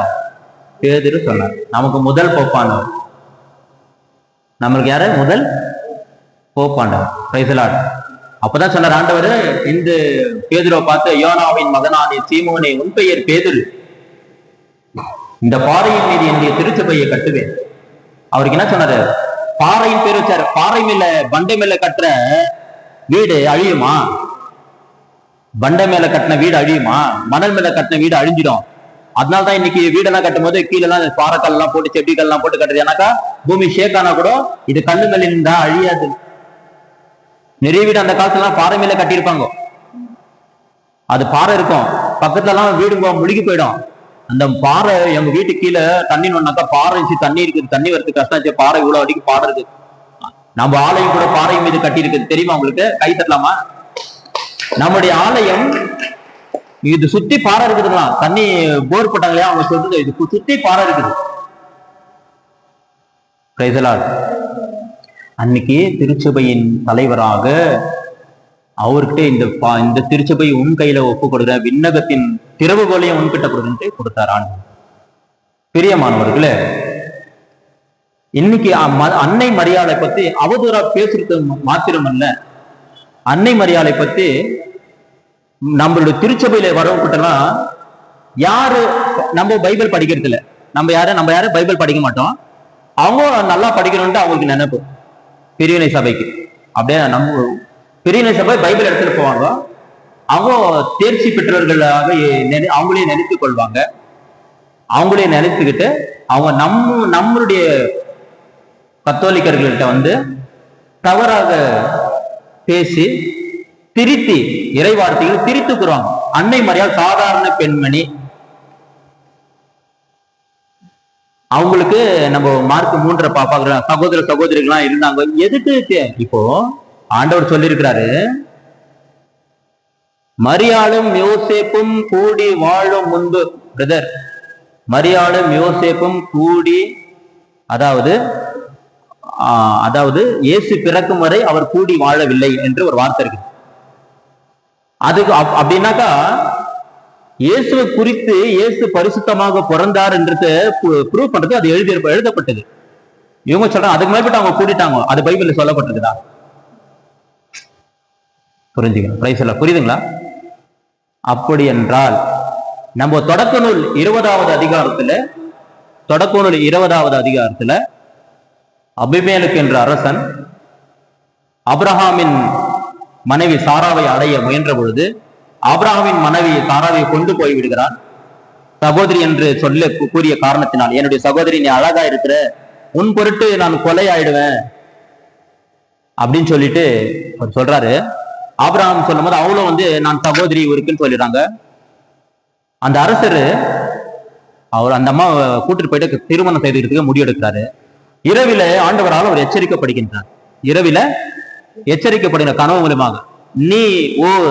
பேதுரு சொன்னார். நமக்கு முதல் போப்பானவர். நம்மளுக்கு யாரு? முதல் போப்பாண்டவர். Praise the Lord. அப்பதான் சொன்னார் ஆண்டவர் இந்த பேதுருவை பார்த்து, யோனாவின் மகனானே சீமோனே, உன் பெயர் பேதுரு, இந்த பாறையின் மீது என்னுடைய திருச்சபையை கட்டுவேன். அவருக்கு என்ன சொன்னாரு? பாறையின் பேர் வச்சாரு. பாறை மேல, பண்டை மேல கட்டுற வீடு அழியுமா? பண்டை மேல கட்டின வீடு அழியுமா? மணல் மேல கட்டின வீடு அழிஞ்சிடும். அதனாலதான் இன்னைக்கு வீடெல்லாம் கட்டும் போது கீழே எல்லாம் பாறைக்கல் எல்லாம் போட்டு செட்டிக்கல் எல்லாம் போட்டு கட்டுறது. ஏன்னாக்கா பூமி ஷேக் ஆனா கூட இது கண்ணு மேல இருந்தா அழியாது. நிறைய வீடு அந்த காலத்துல எல்லாம் பாறை மேல கட்டியிருப்பாங்க. அது பாறை இருக்கும், பக்கத்துல எல்லாம் வீடு முழுகி போயிடும். அந்த பாறை எங்க வீட்டு கீழே தண்ணி நோண்டாக்கா பாறை இருந்துச்சு, தண்ணி இருக்குது, தண்ணி வரதுக்கு கஷ்டம் இருந்துச்சு. பாறை இவ்வளவு அடிக்கு பாறை இருக்கு. நம்ம ஆலயம் கூட பாறை மீது கட்டி இருக்குது, தெரியுமா உங்களுக்கு? கை தட்டலாமா? நம்முடைய ஆலயம் இது சுத்தி பாறை இருக்குதுங்களா? தண்ணி போர் போட்டாங்க இல்லையா, அவங்க சொல்றது இது சுத்தி பாறை இருக்குது. அன்னைக்கு திருச்சபையின் தலைவராக அவர்கிட்ட இந்த திருச்சபை உன் கையில ஒப்பு கொடுக்குற, விண்ணகத்தின் திறவுகோலையும் உன்கிட்ட கொடுத்து கொடுத்தார் ஆண்டு. பிரியமானவர்களே, இன்னைக்கு அன்னை மரியாதை பத்தி அவதூறா பேசுறது மாத்திரமல்ல, அன்னை மரியாதை பத்தி நம்மளுடைய திருச்சபையில வரவங்கிட்டலாம் யாரு நம்ம பைபிள் படிக்கிறது இல்லை. நம்ம யாரும் பைபிள் படிக்க மாட்டோம். அவங்க நல்லா படிக்கணும்ட்டு அவங்களுக்கு நினைப்பு. பிரிவினை சபைக்கு அப்படியே நம்ம பிரிவினை சபை பைபிள் எடுத்துட்டு போவாங்க. அவங்க தேர்ச்சி பெற்றவர்களாக அவங்களே நினைத்துக் கொள்வாங்க. அவங்களே நினைத்துக்கிட்டு அவங்க நம்மளுடைய கத்தோலிக்கர்கள்ட்ட வந்து தவறாக பேசி திருத்தி இறைவார்த்தைகள் திரித்துக்குறாங்க. அன்னை மரியாள் சாதாரண பெண்மணி. அவங்களுக்கு நம்ம மார்க் 3 பாக்குற சகோதர சகோதரிகள்லாம் இருந்தாங்க. எதுக்கு இப்போ ஆண்டவர் சொல்லியிருக்கிறாரு, மரியாளும் யோசேப்பும் கூடி வாழும் முன்பு. பிரதர், மரியாளும் யோசேப்பும் கூடி, அதாவது இயேசு பிறக்கும் வரை அவர் கூடி வாழவில்லை என்று ஒரு வார்த்தை இருக்கு. அதுக்கு அப்படின்னாக்கா இயேசுவை குறித்து இயேசு பரிசுத்தமாக பிறந்தார் என்றது ப்ரூவ் பண்றது அது எழுதப்பட்டது. இவங்க சொல்றாங்க அதுக்கு மேற்பட்டு அவங்க கூட்டிட்டாங்க. அது பைபிள்ல சொல்லப்பட்டிருக்குதா? புரிஞ்சுக்கணும். புரியுதுங்களா? அப்படி என்றால் நம்ம தொடக்க நூல் 20வது அதிகாரத்துல அபிமெலேக்கு என்ற அரசன் ஆபிரகாமின் மனைவி சாராவை அடைய முயன்ற பொழுது ஆபிரகாமின் மனைவி சாராவை கொண்டு போய் விடுகிறான். சகோதரி என்று சொல்ல கூறிய காரணத்தினால், என்னுடைய சகோதரி நீ அழகா இருக்கிற, உன் பொருட்டு நான் கொலை ஆயிடுவேன் அப்படின்னு சொல்லிட்டு அவர் சொல்றாரு. ஆபிரகாம் சொல்லும் போது அவளும் வந்து நான் சகோதரி இருக்குன்னு சொல்லிடுறாங்க. அந்த அரசர் அவர் அந்த அம்மா கூட்டிட்டு போயிட்டு திருமணம் செய்துக்கிறதுக்கு முடிவெடுக்கிறாரு. இரவில ஆண்டவரால் அவர் எச்சரிக்கப்படுகின்றார். இரவில எச்சரிக்கப்படுகிற கனவு மூலமாக, நீ ஓர்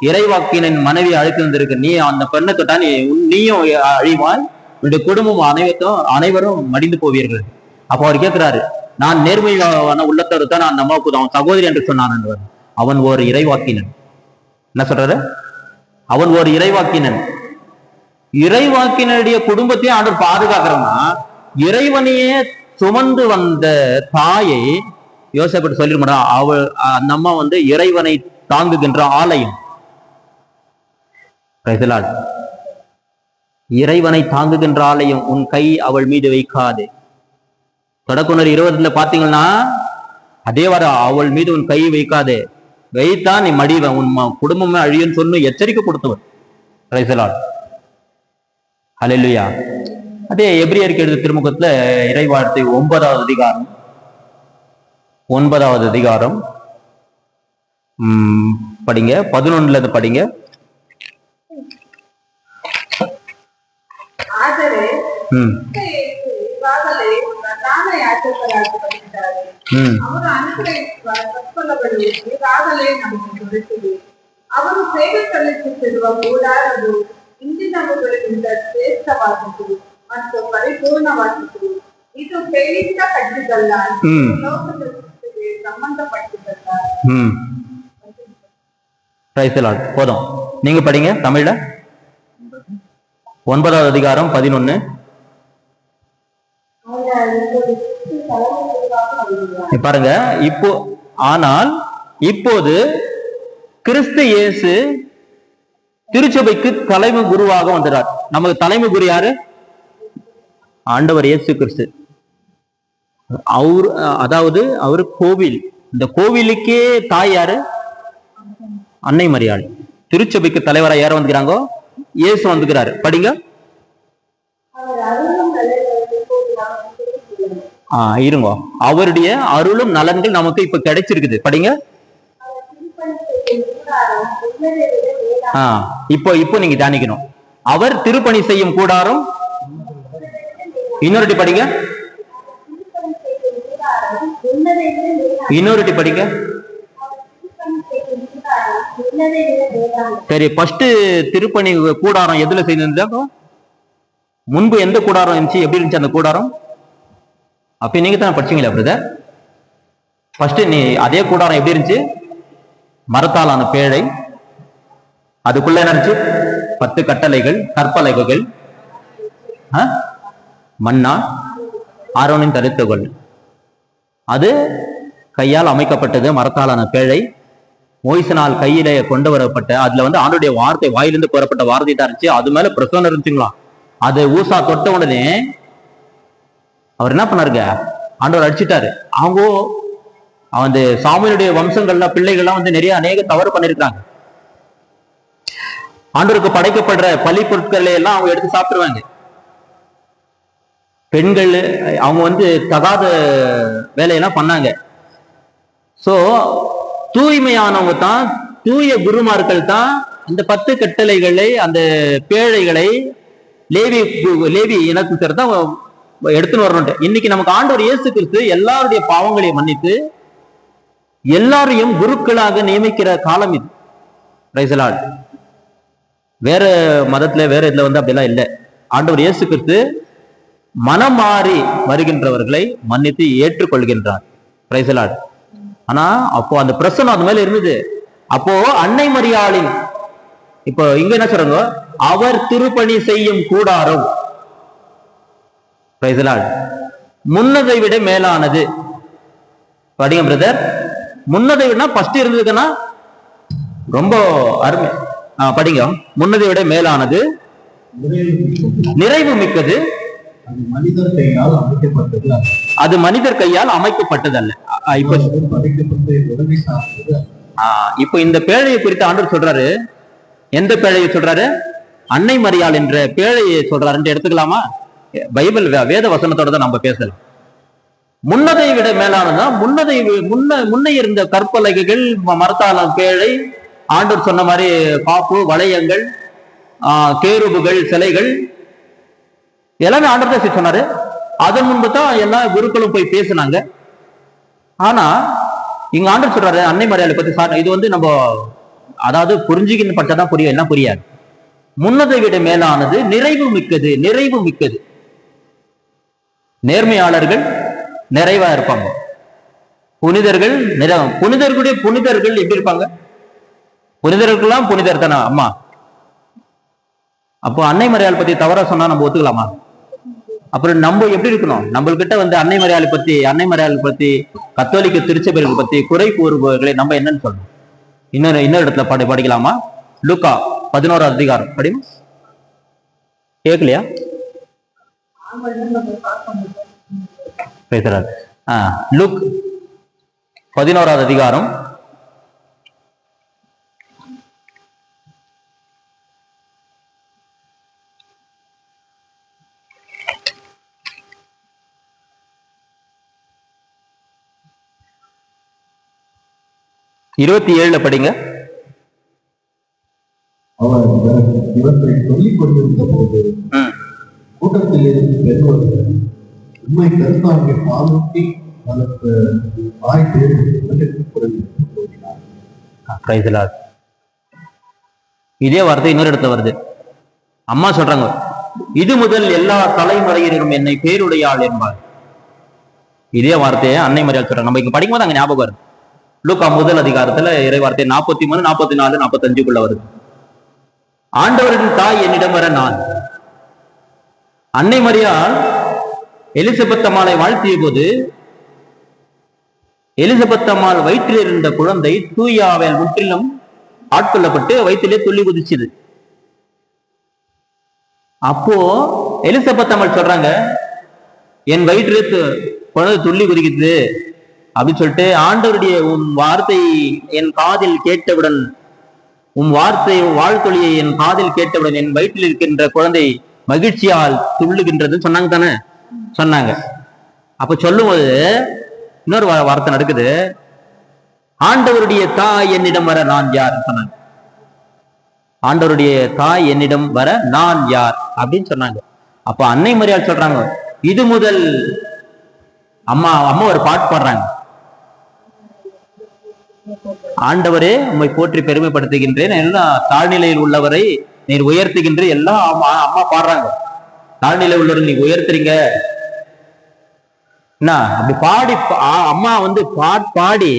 இறைவாக்கினின் மனைவி அழைத்து வந்திருக்க, நீ அந்த பெண்ணை தொட்டா நீயும் அழிவாய், உன்னுடைய குடும்பம் அனைவரும் மடிந்து போவீர்கள். அப்போ அவர் கேட்கிறாரு, நான் நேர்மையான உள்ளத்தோடு தான் அந்த அம்மாவுக்கு அவன் சகோதரி என்று சொன்னான். அவன் ஒரு இறைவாக்கினன். என்ன சொல்றாரு? அவன் ஒரு இறைவாக்கினன். இறைவாக்கினுடைய குடும்பத்தையும் ஆண்டவர் பாதுகாக்கிறோம்னா, இறைவனையே சுமந்து வந்த தாயை யோசேப்பு சொல்லிட மாட்டான். அவள் அந்த அம்மா வந்து இறைவனை தாங்குகின்ற ஆலயம். இறைவனை தாங்குகின்ற ஆலயம், உன் கை அவள் மீது வைக்காது. தொடக்குனர் 20 பாத்தீங்கன்னா அதே வர அவள் மீது உன் கை வைக்காதே, வைத்தா நீ மடிவ, உன் குடும்பமே அழியுன்னு சொல்லி எச்சரிக்கை கொடுத்தவர். ஹல்லேலூயா. அதே எபிரியருக்கு எழுதிய திருமுகத்துல இறைவார்த்தை 9வது அதிகாரம் படிங்க, 11 படிங்க. ಅವರು ಸೇವೆ ಸಲ್ಲಿಸುತ್ತಿರುವ ಗೂಡಾರವು ಇಂದಿನವುಗಳಿಗಿಂತ ಶ್ರೇಷ್ಠವಾದದ್ದು ಮತ್ತು ಪರಿಪೂರ್ಣವಾದದ್ದು. ಇದು ಕೈಯಿಂದ ಕಟ್ಟಿದಲ್ಲ, ಲೋಕದ ಸೃಷ್ಟಿಗೆ ಸಂಬಂಧಪಟ್ಟಿದ್ದಲ್ಲ. போதும். நீங்க படிங்க தமிழ்ல. 9வது அதிகாரம் 11. பாருங்க. ஆனால் இப்போது கிறிஸ்து இயேசு திருச்சபைக்கு தலைமை குருவாக வந்துறார். நமக்கு தலைமை குரு யாரு? ஆண்டவர் இயேசு கிறிஸ்து. அவர் கோவில், இந்த கோவிலுக்கே தாய் யாரு? அன்னை மரியாள். திருச்சபைக்கு தலைவராக யார் வந்துக்கிறாங்க? இயேசு வந்துக்கிறாரு. படிங்க இருங்க. அவருடைய அருளும் நலன்கள் நமக்கு இப்ப கிடைச்சிருக்குது. படிங்க. இப்போ நீங்க தியானிக்கணும். அவர் திருப்பணி செய்யும் கூடாரம். இன்னொருட்டி படிங்க. இன்னொருட்டி படிங்க. சரி, ஃபர்ஸ்ட் திருப்பணி கூடாரம் எதுல செய்திருந்தா? முன்பு எந்த கூடாரம் இருந்துச்சு? எப்படி இருந்துச்சு அந்த கூடாரம்? அப்ப நீங்க தான் படிச்சீங்களா பிரதர்? ஃபர்ஸ்ட் நீ அதே கூடாரம் எப்படி இருந்துச்சு? மரத்தாலான பேழை, அதுக்குள்ள என்ன இருந்துச்சு? 10 கட்டளைகள், கற்பலகைகள், மன்னா, ஆரோனின் தரித்துகள். அது கையால் அமைக்கப்பட்டது, மரத்தாலான பேழை. மோய்சனால் கையிலே கொண்டு வரப்பட்ட, அதுல வந்து ஆண்டுடைய வார்த்தை, வாயிலிருந்து கூறப்பட்ட வார்த்தை தான் இருந்துச்சு. அது மேல பிரசவம் இருந்துச்சுங்களா? அது ஊசா தொட்ட உடனே அவர் என்ன பண்ணாருங்க? ஆண்டவர் அடிச்சுட்டாரு. அவங்க அந்த சாமியுடைய வம்சங்கள்ல பிள்ளைகள்லாம் வந்து நிறைய அநேக தவறு பண்ணிருக்காங்க. ஆண்டவருக்கு படைக்கப்படுற பலி பொருட்களை எல்லாம் அவங்க எடுத்து சாப்பிடுவாங்க. பெண்கள் அவங்க வந்து தகாத வேலையெல்லாம் பண்ணாங்க. சோ தூய்மையானவங்க தான், தூய குருமார்கள் தான் இந்த 10 கட்டளைகளை, அந்த பேழைகளை லேவி இனத்தை தான் எடுத்துன்னு வரணும். இன்னைக்கு நமக்கு ஆண்டவர் இயேசு கிறிஸ்து எல்லாருடைய பாவங்களையும் மன்னித்து எல்லாரையும் குருக்களாக நியமிக்கிற காலம் இது. Praise the Lord. வேற மதத்துல வேற இதுல வந்து அப்படிலாம் இல்லை. ஆண்டவர் இயேசு கிறிஸ்து மனம் மாறி வருகின்றவர்களை மன்னித்து ஏற்றுக்கொள்கின்றார். Praise the Lord. ஆனா அப்போ அந்த பிரசனம் அது மேல இருந்தது. அப்போ அன்னை மரியாளின், இப்போ இங்க என்ன சொல்றாங்க? அவர் திருப்பணி செய்யும் கூடாரம். Praise the Lord. முன்னதை விட மேலானது. படிங்க பிரதர். முன்னதை விட ஃபர்ஸ்ட் இருந்ததுன்னா ரொம்ப அருமை. படிங்க. முன்னதை விட மேலானது, நிறைவு மிக்கது, மனிதர் கையால் அமைக்கப்பட்டது. அது மனிதர் கையால் அமைக்கப்பட்டதல்ல. இப்ப இந்த பேழையை குறித்து ஆண்டவர் சொல்றாரு. எந்த பேழையை சொல்றாரு? அன்னை மரியாள் என்ற பேழையை சொல்றாரு. எடுத்துக்கலாமா? பைபிள் வேத வசனத்தோட தான் நம்ம பேசலாம். முன்னதை விட மேலானதான். முன்ன இருந்த கற்பலகைகள், மரத்தால பேழை, ஆண்டவர் சொன்ன மாதிரி காப்பு, வளையங்கள், கேருபுகள், சிலைகள் எல்லாமே ஆண்டவர் தான் சொன்னாரு. அதன் முன்பு தான் எல்லா குருக்களும் போய் பேசினாங்க. ஆனா இங்க ஆண்டவர் சொல்றாரு அன்னை மரியாதை பத்தி. இது வந்து நம்ம அதாவது புரிஞ்சுக்கின்னு பட்டதான் புரியும், என்ன புரியாது. முன்னதை விட மேலானது, நிறைவு மிக்கது. நிறைவு மிக்கது. நேர்மையாளர்கள் நிறைவா இருப்பாங்க. புனிதர்கள் புனிதர்களுடைய புனிதர்கள் எப்படி இருப்பாங்க? புனிதர்கள்லாம் புனிதர் தானே அம்மா. அப்போ அன்னை மரியாதை பத்தி தவறா சொன்னா நம்ம ஒத்துக்கலாமா? அப்புறம் நம்ம எப்படி இருக்கணும்? நம்மள்கிட்ட வந்து அன்னை மரியாதை பத்தி கத்தோலிக்க திருச்சபைகள் பத்தி குறை கூறுபவர்களை நம்ம என்னன்னு சொல்லணும்? இன்னொரு இடத்துல படிக்கலாமா? லூக்கா 11வது அதிகாரம் படிமா? கேட்கலையா? பேசுறாரு. லூக் 11வது அதிகாரம் 27 படிங்க. அவர் இவற்றை சொல்லிக் கொண்டிருந்த போது கூட்டத்தில் இருந்து பெண்கள் உண்மை கருத்தாங்க பாலூட்டி அதற்கு இதே வார்த்தை இன்னொரு இடத்துல வருது. அம்மா சொல்றாங்க, இது முதல் எல்லா தலைமுறையினரும் என்னை பேருடையாள் என்பார். இதே வார்த்தையை அன்னை மரியாதை சொல்றாங்க. நம்ம இங்க படிக்கும்போது அங்க ஞாபகம் வருது. லூக்கா 1 அதிகாரத்துல இறை வார்த்தை 43, 44, 45 வருது. ஆண்டவரின் தாய் என்னிடம் வர நான். அன்னை மரியாள் எலிசபெத் அம்மாளை வாழ்த்திய போது எலிசபெத் அம்மாள் வயிற்றில் இருந்த குழந்தை தூயாவில் முற்றிலும் ஆட்கொள்ளப்பட்டு வயிற்றிலே துள்ளி குதிச்சுது. அப்போ எலிசபெத் அம்மாள் சொல்றாங்க, என் வயிற்றிலே குழந்தை துள்ளி குதிக்குது அப்படின்னு சொல்லிட்டு, ஆண்டவருடைய உன் வார்த்தை என் காதில் கேட்டவுடன், உன் வார்த்தை வாழ்த்தொழியை என் காதில் கேட்டவுடன் என் வயிற்றில் இருக்கின்ற குழந்தை மகிழ்ச்சியால் துள்ளுகின்றது சொன்னாங்க தானே? சொன்னாங்க. அப்ப சொல்லும்போது இன்னொரு வார்த்தை நடக்குது, ஆண்டவருடைய தாய் என்னிடம் வர நான் யார் சொன்னாங்க. ஆண்டவருடைய தாய் என்னிடம் வர நான் யார் அப்படின்னு சொன்னாங்க. அப்ப அன்னை மரியாள் சொல்றாங்க, இது முதல் அம்மா ஒரு பாட்டு பாடுறாங்க, ஆண்டவரே உம்மை போற்றி பெருமைப்படுத்துகின்றேன், எல்லாம் தாழ்நிலையில் உள்ளவரை நீர் உயர்த்துகின்ற எல்லாம் அம்மா பாடுறாங்க. தாழ்நிலை உள்ளவரை நீ உயர்த்துறீங்க என்ன அப்படி பாடி அம்மா பாடி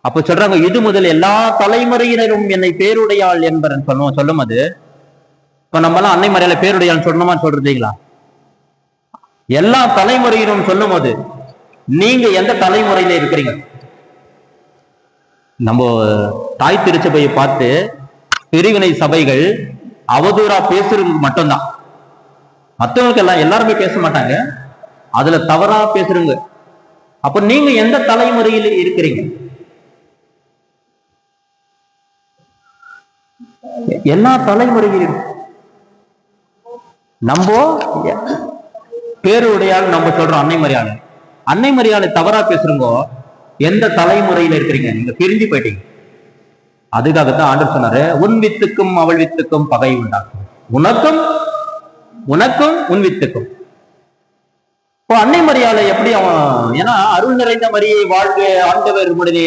அப்ப சொல்றாங்க, இது முதல் எல்லா தலைமுறையினரும் என்னை பேருடையாள் என்பரன் சொல்லும். அது இப்ப நம்ம எல்லாம் அன்னை மரியாதை பேருடையாள் சொல்லணுமா சொல்றீங்களா? எல்லா தலைமுறையினரும் சொல்லும் போது நீங்க எந்த தலைமுறையில இருக்கிறீங்க? நம்ம தாய் திருச்சபையை பார்த்து பிரிவினை சபைகள் அவதூறா பேசுறது மட்டும்தான், மற்றவங்களுக்கு எல்லாம் எல்லாருமே பேச மாட்டாங்க, அதுல தவறா பேசுறீங்க. அப்ப நீங்க எந்த தலைமுறையில் இருக்கிறீங்க? எல்லா தலைமுறையிலும் நம்ம பேருடையால் நம்ம சொல்றோம் அன்னை மரியாதை தவறா பேசுறோங்கோ, எந்த தலைமுறையில இருக்கிறீங்க? நீங்க பிரிஞ்சு போயிட்டீங்க. அதுக்காகத்தான் ஆண்டவர் சொன்னாரு, உன் வித்துக்கும் அவள் வித்துக்கும் பகை உண்டாக்கும், உனக்கும் உன் வித்துக்கும். இப்போ அன்னை மரியாதை எப்படி அவன், ஏன்னா அருள் நிறைந்த மரியை வாழ்க ஆண்டவர் உடனே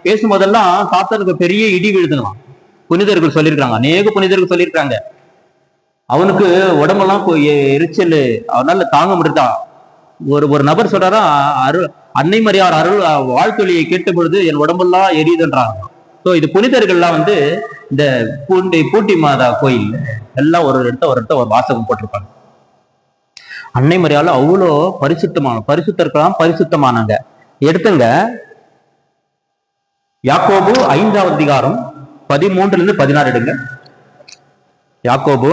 பேசும்போதெல்லாம் சாத்தானுக்கு பெரிய இடி விழுதுலாம். புனிதர்கள் சொல்லியிருக்காங்க, அநேக புனிதர்கள் சொல்லியிருக்காங்க. அவனுக்கு உடம்பெல்லாம் எரிச்சல், அவனால தாங்க முடியுதான். ஒரு நபர் சொல்றாரா, அன்னை மரியார் அருள் வாழ்த்தொழியை கேட்ட பொழுது என் உடம்பெல்லாம் எரியுதுன்றாங்க. ஸோ இது புனிதர்கள்லாம் இந்த பூண்டி மாதா கோயில் எல்லாம் ஒரு இடத்த ஒரு வாசகம் போட்டிருப்பாங்க. அன்னை மரியாதை அவ்வளோ பரிசுத்தர்களாம் பரிசுத்தமானாங்க. எடுத்துங்க யாக்கோபு 5வது அதிகாரம் 13-16 எடுங்க. யாக்கோபு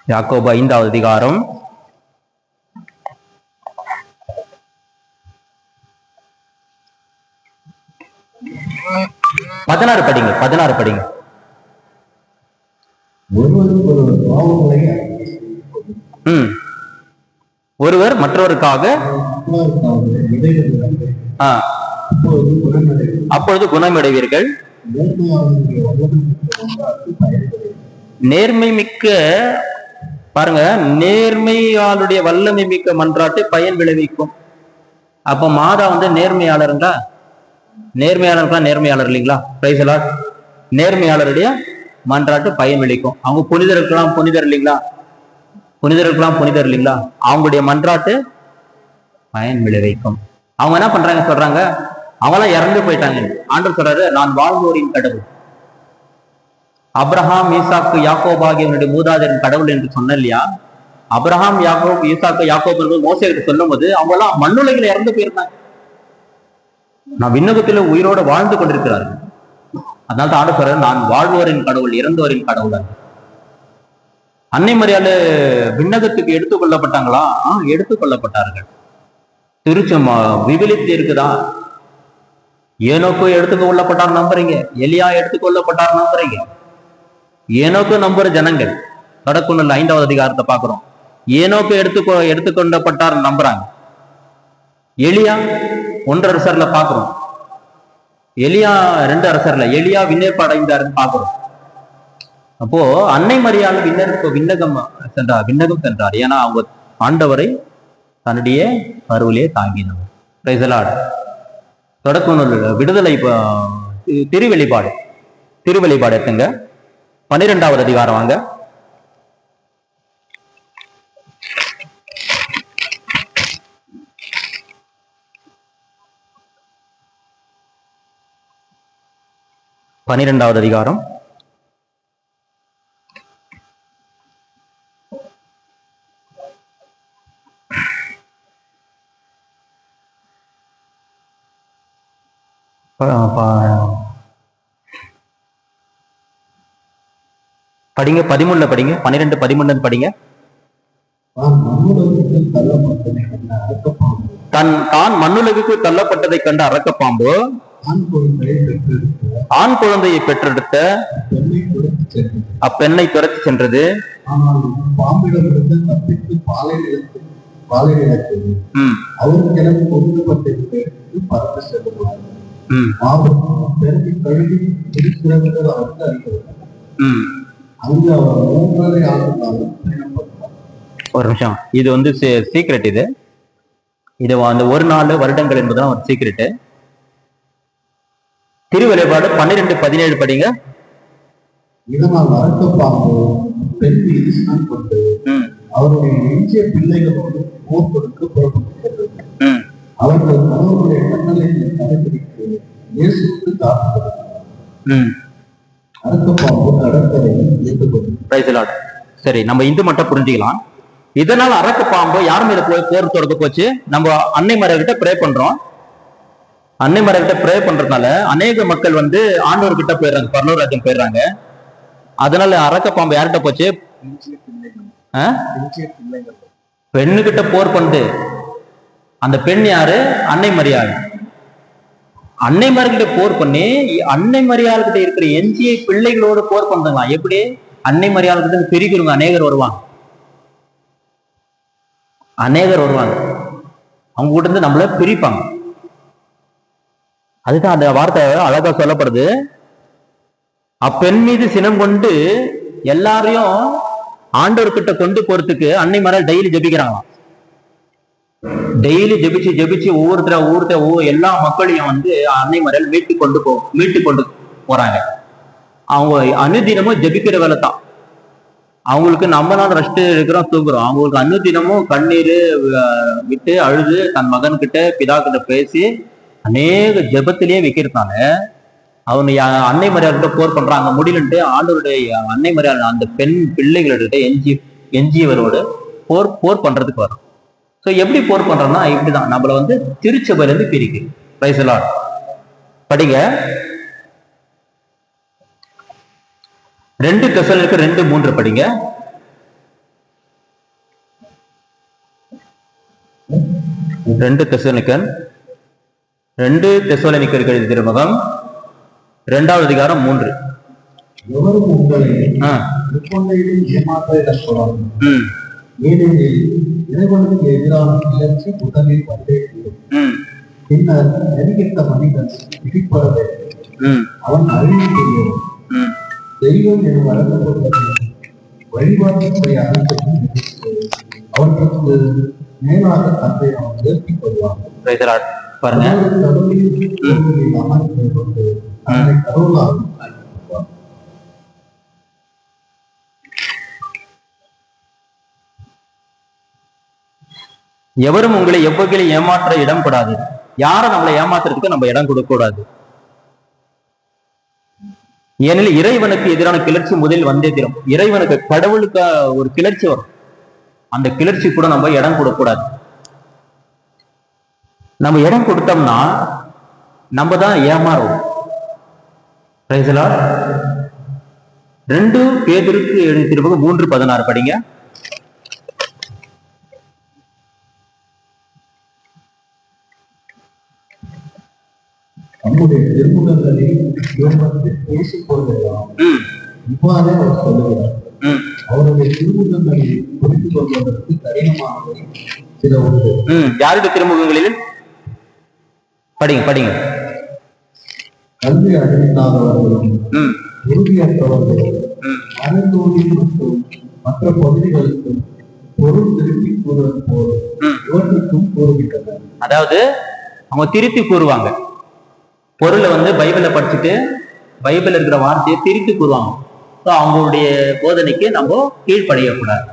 5வது அதிகாரம் 16 படிங்க. 16 படிங்க. ஒருவர் மற்றவருக்காக அப்பொழுது குணமடைவீர்கள். நேர்மை மிக்க, பாருங்க, நேர்மையாளுடைய வல்லமை மிக்க மன்றாட்டு பயன் விளைவிக்கும். அப்ப மாதா நேர்மையாளருங்களா? நேர்மையாளர் இல்லைங்களா? Praise the Lord. நேர்மையாளருடைய மன்றாட்டு பயன் விளைவிக்கும். அவங்க புனிதருக்கெல்லாம் புனிதர் இல்லைங்களா? புனிதர் இல்லைங்களா? அவங்களுடைய மன்றாட்டு பயன் விளைவிக்கும். அவங்க என்ன பண்றாங்க சொல்றாங்க, அவங்களாம் இறந்து போயிட்டாங்க. ஆண்டவர் சொல்றாரு, நான் வாழ்வோரின் கடவுள், அப்ரஹாம் ஈசாக்கு யாக்கோபு ஆகியவனுடைய மூதாதையரின் கடவுள் என்று சொன்ன இல்லையா? அப்ரஹாம் ஈசாக்கு யாக்கோபு மோசேக்கு சொல்லும் போது அவங்க எல்லாம் மண்ணுலகில் இறந்து போயிருந்தாங்க. நான் விண்ணகத்துல உயிரோட வாழ்ந்து கொண்டிருக்கிறார்கள். அதனால தான் ஆண்டவர் சொல்றாரு, நான் வாழ்வோரின் கடவுள், இறந்தோரின் கடவுள். அன்னை மரியாதை விண்ணகத்துக்கு எடுத்துக்கொள்ளப்பட்டாங்களா? எடுத்துக்கொள்ளப்பட்டார்கள். திருச்சமா விவிலித்து இருக்குதா? ஏனோக்கு எடுத்துக்கொள்ளப்பட்டார் நம்புறீங்க, எலியா எடுத்துக்கொள்ளப்பட்டார் நம்புறீங்க. ஏனோக்கு நம்புற ஜனங்கள் தொடக்குள்ள 5வது அதிகாரத்தை பாக்குறோம். ஏனோக்கு எடுத்துக்கொள்ளப்பட்டார் நம்புறாங்க. எலியா 1 அரசர்ல பாக்குறோம். எலியா 2 அரசர்ல எலியா விண்ணேற்பு அடைந்தாருன்னு பாக்குறோம். அப்போ அன்னை மரியாதை விண்ணகம் சென்றார். ஏன்னா அவங்க ஆண்டவரை தன்னுடைய கருவிலே தாங்கினவர். Praise the Lord. தொடக்க நூல் விடுதலை திருவெளிப்பாடு எடுத்துங்க. 12வது அதிகாரம் வாங்க. பன்னிரெண்டாவது அதிகாரம் 13 படிங்க. 12-13 படிங்க. தான் மண்ணுலகுக்கு தள்ளப்பட்டதை கண்ட அரக்க பாம்பு ஆண் குழந்தையை பெற்றெடுத்த ஆண் குழந்தையை பெற்றெடுத்த பெண்ணை துரத்தி சென்றது. அப்பெண்ணை துரத்தி சென்றது. ஆனால் பாம்பிடமிருந்து தப்பித்து பாலைநிலத்தில் அவருக்கென கொடுக்கப்பட்டிருந்து பறந்து செல்லுவார். பெருமை கழுவி இருக்கிறவர்கள் அவருக்கு அறிவிக்கப்பட்டார். அங்கு அவர் 3.5 ஆண்டு காலம் பயணப்பட்டார். ஒரு நிமிஷம், இது வந்து சீக்ரெட். இது அந்த 1 நாள் வருடங்கள் என்பதுதான் ஒரு சீக்ரெட். திருவெளிப்பாடு 12:17 படிங்க. இதனால் அரக்கப்பாம்பு பெண் மீது சினம் கொண்டு அவருடைய எஞ்சிய பிள்ளைகளோடு போர் கொடுக்க புறப்பட்டு அவர்கள் கணவருடைய கட்டளை கடைபிடித்து இயேசுக்கு காத்து அரக்கப்பாம்பு கடற்கரையில் ஏற்றுக்கொண்டு. சரி, நம்ம இந்து மட்டும் புரிஞ்சுக்கலாம். இதனால அரக்க பாம்பு யார் மேல போர் தொடக்க போச்சு? நம்ம அன்னை மரியாதை ப்ரே பண்றோம். அன்னை மரியாதை ப்ரே பண்றதுனால அநேக மக்கள் வந்து ஆண்டவர்கிட்ட போயிடுறாங்க, பரலோகராஜ்யம் போயிடுறாங்க. அதனால அரக்க பாம்பு யார்கிட்ட போச்சு? பெண்ணுகிட்ட போர் பண்ணுது. அந்த பெண் யாரு? அன்னை மரியாள். அன்னை மரியாதை போர் பண்ணி அன்னை மரியாள் கிட்ட இருக்கிற எஞ்சிய பிள்ளைகளோடு போர் பண்றாங்களாம். எப்படி? அன்னை மரியாள் கிட்ட பிரிக்கிறவங்க அநேகர் வருவாங்க. அவங்க கூட இருந்து நம்மள பிரிப்பாங்க. அதுதான் அந்த வார்த்தை அழகா சொல்லப்படுது. அப்பெண் மீது சினம் கொண்டு எல்லாரையும் ஆண்டவர்கிட்ட கொண்டு போறதுக்கு அன்னை மரியாள் டெய்லி ஜெபிக்கிறாங்களாம். டெய்லி ஜெபிச்சு ஒவ்வொருத்தர எல்லா மக்களையும் வந்து அன்னை மரியாள் மீட்டு கொண்டு போறாங்க. அவங்க அனுதினமும் ஜெபிக்கிற வேலை தான். அவங்களுக்கு நம்மளால ரெஸ்ட் எடுக்கிறோம், தூங்குறோம். அவங்களுக்கு அனுதினமும் கண்ணீர் விட்டு அழுது தன் மகன் கிட்ட பிதா கிட்ட பேசி அநேக ஜெபத்திலேயே வைக்கிறதுனால அவங்க அன்னை மரியாதை போர் பண்றாங்க. முடியலன்ட்டு ஆண்டவருடைய அன்னை மரியாதை அந்த பெண் பிள்ளைகளிட்ட எஞ்சியவரோடு போர் பண்றதுக்கு வரும். ஸோ எப்படி போர் பண்றோம்னா இப்படிதான் நம்மள வந்து திருச்சபையில இருந்து பிரிக்கு. Praise the Lord. படிங்க 2 தெசலோனிக்கர் 2:3 படிங்க. 2 தெசலோனிக்கர் எழுதிய திருமுகம் 2வது அதிகாரம் 3. எவரும் உங்களை ஏமாற்ற இடப்படாது. ஏனெனில் இறைவனுக்கு எதிரான கிளர்ச்சி முதலில் வந்தே தீரும். பின்னர் நெருங்கிட்ட மனிதன் பிடிப்பட வேண்டும். அவன் அழிவுக்குரியவன். தெய்வம் என வழங்கப்பட்டது வழிபாட்டுடைய அனைத்தையும் அவர்களுக்கு மேலாக தந்தை அவன் உயர்த்திக் கொள்வாங்க. எவரும் உங்களை எவ்வகையிலும் ஏமாற்ற இடம் கூடாது. யாரும் நம்மளை ஏமாத்துறதுக்கு நம்ம இடம் கொடுக்க கூடாது. ஏனெனில் இறைவனுக்கு எதிரான கிளர்ச்சி முதலில் வந்தே தீரும். இறைவனுக்கு கடவுளுக்கு ஒரு கிளர்ச்சி வரும். அந்த கிளர்ச்சி கூட நம்ம இடம் கொடுக்க கூடாது. நம்ம இடம் கொடுத்தோம்னா நம்ம தான் ஏமாறுவோம். 2 பேதுருக்கு எழுதிய திருமுகம் 3:16 படிங்க. நம்முடைய திருமுகங்களில் பேசும் போதெல்லாம் இவ்வாறே அவர் சொல்லுகிறார். அவருடைய திருமுகங்களில் புரிந்து கொள்வதற்கு கடினமானவை சில உண்டு. யாருடைய திருமுகங்களில்? படிங்க. கல்வி அறிவில்லாதவர்களும் உறுதியற்றவர்களும் மனநோடி மற்றும் மற்ற பகுதிகளுக்கும் பொருள் திருப்பி கூறுவது போல் இவற்றுக்கும் கூறுகின்றனர். அதாவது அவங்க திருப்பி கூறுவாங்க. பொருளை வந்து பைபிளை படிச்சுட்டு பைபிள் இருக்கிற வார்த்தையை திருப்பி கூறுவாங்க. ஸோ அவங்களுடைய போதனைக்கு நம்ம கீழ்ப்படியக்கூடாது.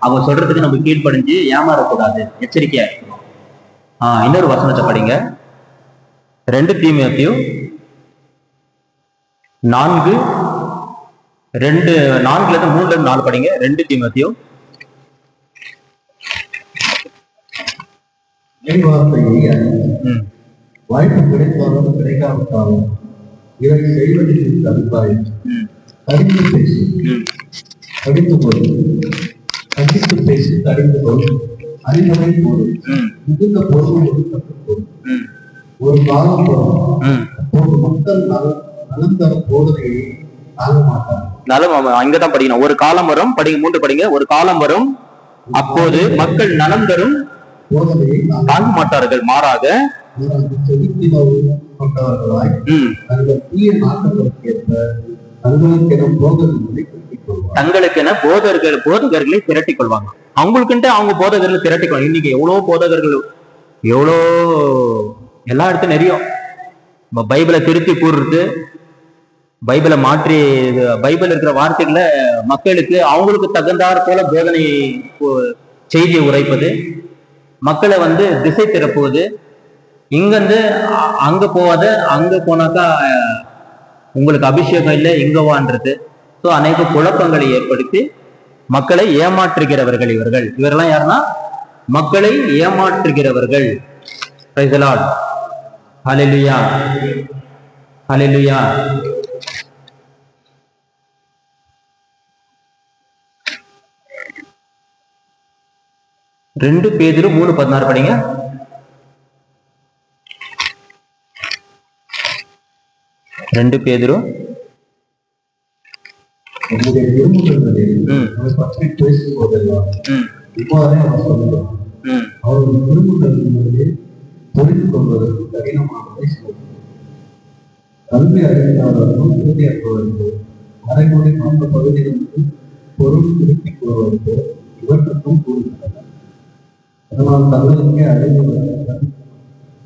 அவங்க சொல்றதுக்கு நம்ம கீழ்ப்படிஞ்சு ஏமாறக்கூடாது, எச்சரிக்கையா இருக்கணும். இன்னொரு வசனத்தை படிங்க. 2 தீமோத்தேயு 4:3-4 படிங்க. 2 தீமோத்தேயு வாய்ப்பு கிடைத்தாலும் கிடைக்காவிட்டாலும் இதை செய்வதில் அபிப்பிராயம் கடிந்து பேசி கடிந்து கொள், கண்டித்து பேசி கடிந்து கொள், அறிவுரை போடு, மிகுந்த பொருள் கற்றுக்கொள். ஒரு காலம் வரும் அப்போது மக்கள் நலம் தரும் போதனையை தாங்க மாட்டாங்க. நலம் அங்கதான் படிக்கணும். ஒரு காலம் வரும், படிங்க 3 படிங்க. ஒரு காலம் வரும் அப்போது மக்கள் நலம் தரும் போதனையை தாங்க மாட்டார்கள், மாறாக கொண்டவர்களாய் தங்கள் தீய நாட்டத்திற்கு ஏற்ப தங்களுக்கென போதகர்களை திரட்டிக் கொள்வாங்க. அவங்களுக்குன்ட்டு அவங்க போதகர்களை திரட்டிக் கொள்வாங்க. இன்னைக்கு எவ்வளவு போதகர்கள், எவ்வளோ எல்லா இடத்தும் நிறைய பைபிளை திருத்தி கூறுறது, பைபிளை மாற்றி, பைபிள் இருக்கிற வார்த்தைகளை மக்களுக்கு அவங்களுக்கு தகுந்தாற் போல போதனை செய்தியை உரைப்பது, மக்களை திசை திறப்புவது, இங்கிருந்து அங்க போவாத, அங்க போனாக்கா உங்களுக்கு அபிஷேகம் இல்லை இங்க வான்றது. ஸோ அநேக குழப்பங்களை ஏற்படுத்தி மக்களை ஏமாற்றுகிறவர்கள் இவரெல்லாம் யாருன்னா மக்களை ஏமாற்றுகிறவர்கள். Praise the Lord. ஹல்லேலூயா, ஹல்லேலூயா. ரெண்டு பேதுரு 3:16 படிங்க. ரெண்டு பேதுரு என்னுடைய விரும்புகளில் பற்றி பேசும் போதெல்லாம் இவ்வாறே அவர் சொல்லுவார். அவர்கள் விரும்புகளிலே புரிந்து கொள்வதற்கு கடினமானதை சொல்லுவார். கல்வி அறிந்தாளர்களும் உறுதியற்றவர்கள் மறைமொழி மற்ற பகுதிகளுக்கு பொருள் திருப்பிக் கொள்வதற்கு இவற்றுக்கும் கூறுகின்றனர். அதனால் தங்களுக்கே அறிவுறுத்தல்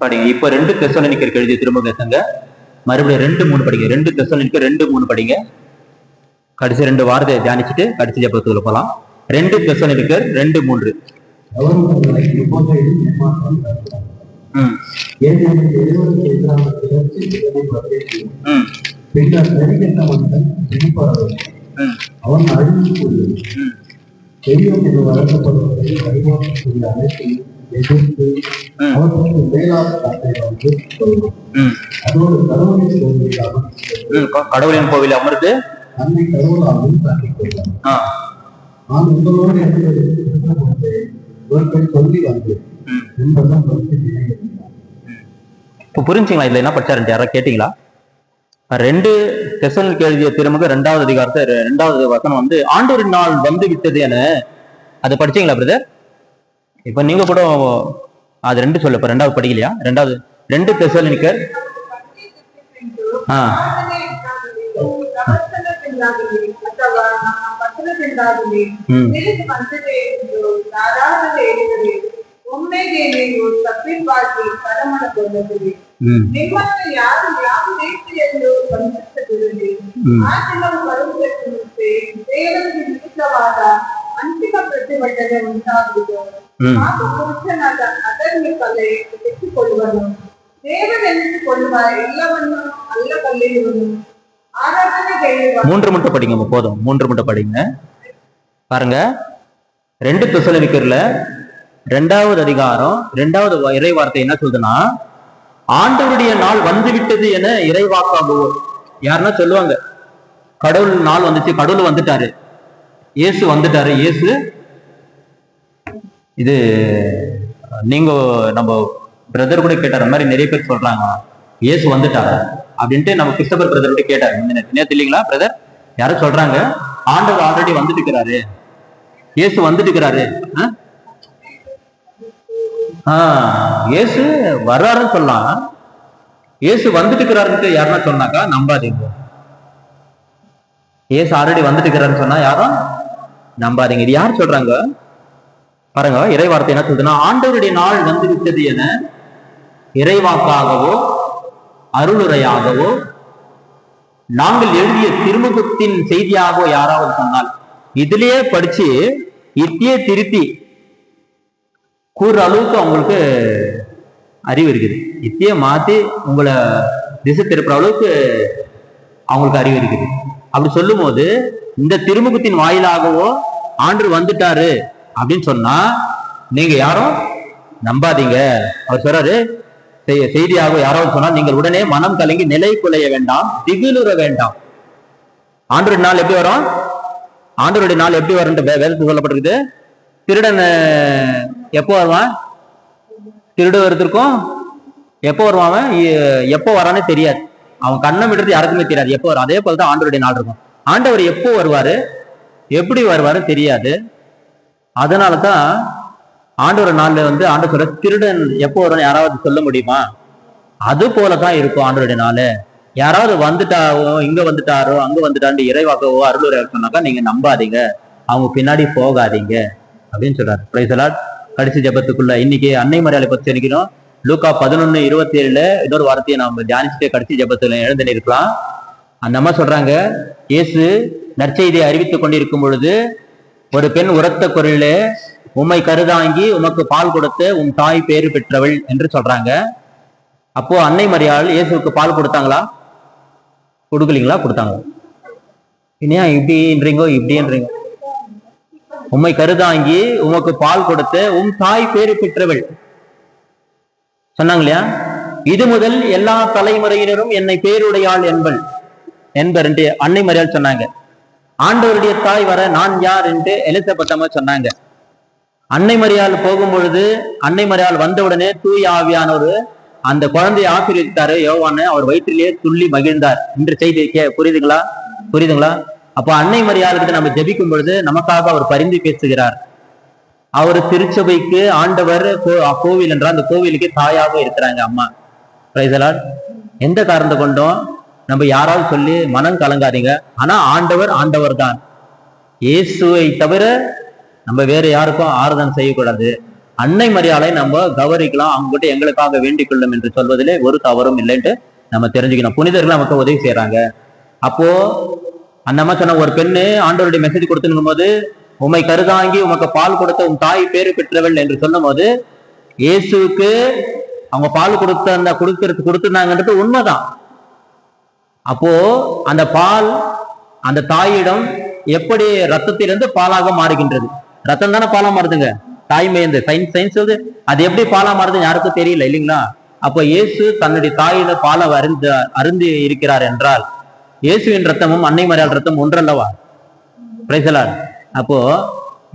படிங்க. இப்ப 2 தெசலோனிக்கருக்கு எழுதிய திரும்ப கேட்குங்க. மறுபடியும் 2:3 படிங்க. 2 தெசலோனிக்கர் 2:3 படிங்க. கடைசி 2 வார்த்தையை தியானிச்சுட்டு கடைசி ஜெபத்துக்குள்ள போலாம். 2 தெசலோனிக்கர் 2:3. அவன் அழிந்து கூறியது பெரியோம் என்று வழங்கப்படுவதை வழிபாட்டுக்குரிய அனைத்தையும் எதிர்த்து அவற்றுக்கு மேலாக காட்டை சொல்லுவோம். அதோடு கடவுளின் கோவில் அமர்ந்து தன்னை கடவுளாகவும் காட்டிக் கொள்வார். நான் உங்களோடு இவர்கள் சொல்லி வந்தேன் என்பதும் இப்ப புரிஞ்சுங்களா? இதுல என்ன படிச்சாரு யாரா கேட்டீங்களா? 2 தெசலோனிக்கர் எழுதிய திருமுக 2வது அதிகாரத்தை 2வது வசனம் ஆண்டவரின் நாள் வந்து விட்டது என அதை படிச்சீங்களா பிரதர்? இப்ப நீங்க கூட அது 2 சொல்ல, இப்ப 2வது படிக்கலையா? 2 தெசலோனிக்கர் ನಿಮ್ಮನ್ನು ಯಾರು ಯಾವ ರೀತಿಯಲ್ಲೂ ಬಂಧಿಸದಿರಲಿ. ಆ ದಿನವು ಬರುವುದಕ್ಕೆ ದೇವರಿಗೆ ವಿರುದ್ಧವಾದ ಅಂತಿಮ ಪ್ರತಿಭಟನೆ ಉಂಟಾಗುವುದು. ಆಗ ಪುರುಷನಾದ ಅಧರ್ಮಿಕಲೆ ಎತ್ತಿಕೊಳ್ಳುವನು, ದೇವರೆನ್ನಿಸಿಕೊಳ್ಳುವ ಎಲ್ಲವನ್ನು ಅಲ್ಲ ಕಲಿಯುವನು, ஆராதனை 3 மட்டும் படிங்க போதும். 3 மட்டும் படிங்க. பாருங்க, 2 தெசலோனிக்கர்ல 2வது அதிகாரம் 2வது இறை வார்த்தை என்ன சொல்லுதுன்னா, ஆண்டவருடைய நாள் வந்துவிட்டது என இறைவாக்காகுவோர். யாருன்னா சொல்லுவாங்க, கடவுள் நாள் வந்துச்சு, கடவுள் வந்துட்டாரு, இயேசு வந்துட்டாரு. இயேசு இது நீங்க நம்ம பிரதர் கூட கேட்டார், அந்த மாதிரி நிறைய பேர் சொல்றாங்க இயேசு வந்துட்டாரு அப்படின்ட்டு. நம்ம கிறிஸ்தவர் பிரதர் கூட கேட்டாரு நேத்து இல்லைங்களா பிரதர்? யாரும் சொல்றாங்க ஆண்டவர் ஆல்ரெடி வந்துட்டு இருக்கிறாரு, இயேசு வந்துட்டு இருக்கிறாரு. இயேசு வர்றாருன்னு சொல்லலாம், இயேசு வந்துட்டு இருக்கிறாருன்னு யாருன்னா சொன்னாக்கா நம்பாதீங்க. இயேசு ஆல்ரெடி வந்துட்டு இருக்கிறாருன்னு சொன்னா யாரும் நம்பாதீங்க. இது யார் சொல்றாங்க பாருங்க. இறை வார்த்தை என்ன சொல்றதுன்னா, ஆண்டவருடைய நாள் வந்து விட்டது என இறைவாக்காகவோ அருளுரையாகவோ நாங்கள் எழுதிய திருமுகத்தின் செய்தியாகவோ யாராவது சொன்னால், இதுலயே படிச்சு இத்தியே திருத்தி கூறுற அளவுக்கு அவங்களுக்கு அறிவு இருக்குது. இத்தியே மாத்தி உங்களை திசை திருப்புற அளவுக்கு அவங்களுக்கு அறிவு இருக்குது. அப்படி சொல்லும் போது இந்த திருமுகத்தின் வாயிலாகவோ ஆண்டு வந்துட்டாரு அப்படின்னு சொன்னா நீங்க யாரும் நம்பாதீங்க. அவர் சொல்றாரு, செய்தியாகவோ யாராவது சொன்னால் நீங்கள் உடனே மனம் கலங்கி நிலை குலைய வேண்டாம், திகிலுற வேண்டாம். ஆண்டவருடைய நாள் எப்படி வரும்? ஆண்டவருடைய நாள் எப்படி வரும் வேதத்தில் சொல்லப்பட்டிருக்குது. திருடன் எப்போ வருவான்? திருடுவதற்கும் எப்போ வருவான் அவன்? எப்போ வரானே தெரியாது. அவன் கண்ணை விடுறது யாருக்குமே தெரியாது எப்போ வரும். அதே போலதான் ஆண்டவருடைய நாள் இருக்கும். ஆண்டவர் எப்போ வருவாரு, எப்படி வருவாரு தெரியாது. அதனாலதான் ஆண்டவர் நாள்ல ஆண்டவர் சொல்ற திருடன் எப்போ வரும் யாராவது சொல்ல முடியுமா? அது போலதான் இருக்கும் ஆண்டவருடைய நாள். யாராவது வந்துட்டாரோ, இங்க வந்துட்டாரோ, அங்க வந்துட்டாரு இறைவாக்கவோ அருளுரை சொன்னாக்கா நீங்க நம்பாதீங்க, அவங்க பின்னாடி போகாதீங்க அப்படின்னு சொல்றாரு. Praise the Lord. கடைசி ஜெபத்துக்குள்ள இன்னைக்கு அன்னை மரியாதை பத்தி நினைக்கணும். லூக்கா 11:27 இன்னொரு வார்த்தையை நம்ம தியானிச்சுட்டு கடைசி ஜெபத்துல எழுந்து நிற்கலாம். அந்த அம்மா சொல்றாங்க, இயேசு நற்செய்தியை அறிவித்துக் கொண்டிருக்கும் பொழுது ஒரு பெண் உரத்த குரலிலே, உம்மை கருதாங்கி உமக்கு பால் கொடுத்து உன் தாய் பேறு பெற்றவள் என்று சொல்றாங்க. அப்போ அன்னை மரியாள் இயேசுக்கு பால் கொடுத்தாங்களா? கொடுக்கலீங்களா? கொடுத்தாங்க. இனியா இப்படின்றீங்க இப்படின்றீங்க? உம்மை கருதாங்கி உமக்கு பால் கொடுத்து உன் தாய் பேறு பெற்றவள் சொன்னாங்க இல்லையா? இது முதல் எல்லா தலைமுறையினரும் என்னை பேருடையாள் என்பர் என்று அன்னை மரியாள் சொன்னாங்க. ஆண்டவருடைய தாய் வர நான் யார் என்று எலிசபெத் அம்மா சொன்னாங்க. அன்னை மரியாள் போகும் பொழுது, அன்னை மரியாள் வந்தவுடனே தூய ஆவியானவர் அந்த குழந்தையை ஆசீர்வதித்தாரு. யோவான் அவர் வயிற்றிலேயே துள்ளி மகிழ்ந்தார் என்று செய்தி புரியுதுங்களா? அப்போ அன்னை மரியாளுக்கிட்ட நம்ம ஜெபிக்கும் பொழுது நமக்காக அவர் பரிந்து பேசுகிறார். அவர் திருச்சபைக்கு ஆண்டவர் கோவில் என்றால் அந்த கோவிலுக்கு தாயாக இருக்கிறாங்க அம்மா. Praise the Lord. எந்த காரணத்தை கொண்டோம் நம்ம யாராவது சொல்லி மனம் கலங்காதீங்க. ஆனா ஆண்டவர் தான். இயேசுவை தவிர நம்ம வேற யாருக்கும் ஆராதனை செய்யக்கூடாது. அன்னை மரியாதை நம்ம கௌரவிக்கலாம், அவங்ககிட்ட எங்களுக்காக வேண்டிக் கொள்ளும் என்று சொல்வதிலே ஒரு தவறும் இல்லைன்ட்டு நம்ம தெரிஞ்சுக்கணும். புனிதர்கள் நமக்கு உதவி செய்யறாங்க. அப்போ அந்த அம்மா சொன்ன ஒரு பெண்ணு ஆண்டவருடைய மெசேஜ் கொடுத்துருக்கும் போது, உம்மை கருதாங்கி உமக்கு பால் கொடுத்த உன் தாய் பேறு பெற்றவள் என்று சொல்லும் போது, இயேசுக்கு அவங்க பால் கொடுத்திருந்தாங்கன்றது உண்மைதான். அப்போ அந்த பால் அந்த தாயிடம் எப்படி ரத்தத்திலிருந்து பாலாக மாறுகின்றது? ரத்தம் தானே பாலா மாறுதுங்க. தாய்மை இந்த சயின்ஸ் அது எப்படி பாலா மாறுதுன்னு யாருக்கும் தெரியல இல்லைங்களா? அப்போ இயேசு தன்னுடைய தாயிட பாலை அருந்து இருக்கிறார் என்றால் இயேசுவின் ரத்தமும் அன்னை மரியாள் ரத்தம் ஒன்றல்லவா? Praise the Lord. அப்போ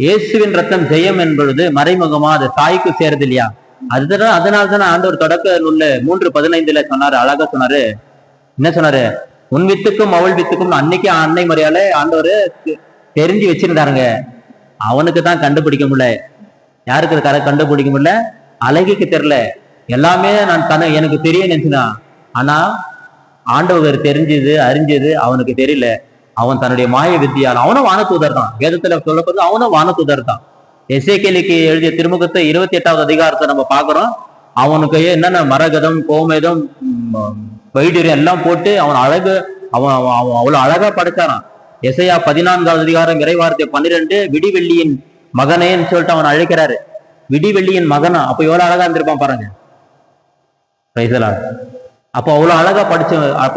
இயேசுவின் ரத்தம் ஜெயம் என்பது மறைமுகமா அது தாய்க்கு சேருது இல்லையா? அதனால தானே ஆண்டவர் தொடக்க நூல்ல 3:15 சொன்னாரு, அழகா சொன்னாரு. என்ன சொன்னாரு? உன் வித்துக்கும் அவள் வித்துக்கும். அன்னைக்கு அன்னை மரியாதை ஆண்டவர் தெரிஞ்சு வச்சிருந்தாருங்க. அவனுக்கு தான் கண்டுபிடிக்க முடியல. யாருக்கு கண்டுபிடிக்க முடியல? அழகிக்கு தெரியல. எல்லாமே நான் எனக்கு தெரிய நினைச்சுதான். ஆனா ஆண்டவர் தெரிஞ்சது அறிஞ்சது அவனுக்கு தெரியல. அவன் தன்னுடைய மாய வித்தியால் அவனும் வானதூதர் தான். வேதத்துல சொல்லப்போது அவனும் வானதூதர் தான். எசேக்கியேலுக்கு எழுதிய திருமுகத்தை 28வது அதிகாரத்தை நம்ம பாக்குறோம். அவனுக்கு என்னென்ன மரகதம், கோமேதம், வைடூரியம் எல்லாம் போட்டு அவன் அவ்வளவு அழகா படைச்சாரான். எசையா 14வது அதிகாரம் இறைவார்த்தை 12 விடிவெள்ளியின் மகனேன்னு சொல்லிட்டு அவன் அழைக்கிறாரு. விடிவெள்ளியின் மகனா, அப்ப எவ்வளவு அழகா இருந்திருப்பான் பாருங்க. Praise the Lord. அப்போ அவ்வளவு அழகா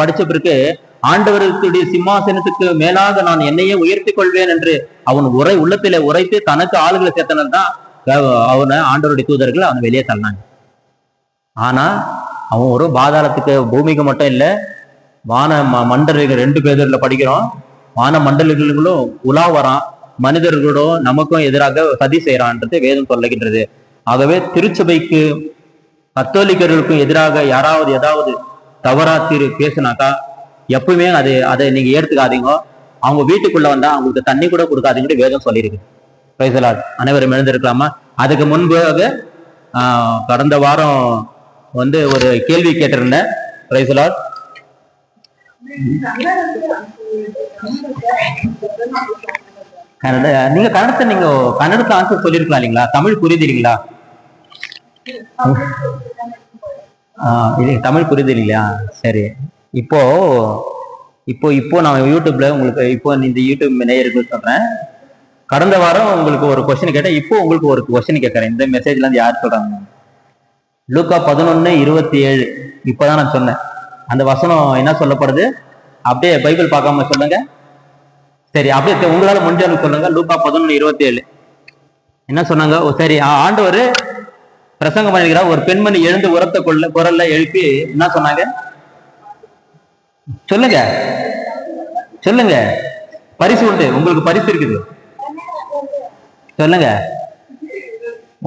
படிச்ச பிறகு ஆண்டவருடைய சிம்மாசனத்துக்கு மேலாக நான் என்னையே உயர்த்தி கொள்வேன் என்று அவன் உள்ளத்திலே உரைத்து தனக்கு ஆளுகளை சேர்த்தனதான் அவனை ஆண்டவருடைய தூதர்கள் அவனை வெளியே தள்ளினாங்க. ஆனா அவன் ஒரு பாதாளத்துக்கு, பூமிக்கு மட்டும் இல்லை, வான மண்டலங்கள் 2 பேர்ல படிக்கிறோம். வான மண்டலங்களும் உலா வரான், மனிதர்களோட நமக்கும் எதிராக சதி செய்யறான்றது வேதம் சொல்லுகின்றது. ஆகவே திருச்சபைக்கு கத்தோலிக்கர்களுக்கும் எதிராக யாராவது ஏதாவது தவறா பேசினாக்கா எப்பவுமே அதை நீங்க ஏற்றுக்காதீங்க. அவங்க வீட்டுக்குள்ள வந்தா அவங்களுக்கு தண்ணி கூட கொடுக்காதீங்கன்னு வேதம் சொல்லியிருக்கு. Praise the Lord. அனைவரும் எழுந்திருக்கலாமா? அதுக்கு முன்பாக கடந்த வாரம் ஒரு கேள்வி கேட்டிருந்தேன். Praise the Lord. நீங்க கன்னடத்தை ஆன்சர் சொல்லிருக்கலாம் இல்லைங்களா? தமிழ் புரியுது இல்லைங்களா? தமிழ் புரியுது இல்லையா? சரி. இப்போ நான் யூடியூப்ல உங்களுக்கு இந்த யூடியூப் நேயருக்கு சொல்றேன். கடந்த வாரம் உங்களுக்கு ஒரு கொஸ்டின் கேட்டேன். இப்போ உங்களுக்கு ஒரு கொஸ்டின் கேட்கறேன். இந்த மெசேஜ்ல இருந்து யார் சொல்றாங்க? லூக்கா 11:27 இப்பதான் நான் சொன்னேன். அந்த வசனம் என்ன சொல்லப்படுது? அப்படியே பைபிள் பார்க்காம சொல்லுங்க. சரி, அப்படியே உங்களால முடிஞ்சாலும் சொல்லுங்க. லூக்கா 11:27 என்ன சொன்னாங்க? சரி, ஆண்டவர் பிரசங்கம் பண்ணிருக்கிறார். ஒரு பெண்மணி எழுந்து உரத்த குரல்ல எழுப்பி என்ன சொன்னாங்க? சொல்லுங்க. பரிசு உண்டு, உங்களுக்கு பரிசு இருக்குது. சொல்லுங்க.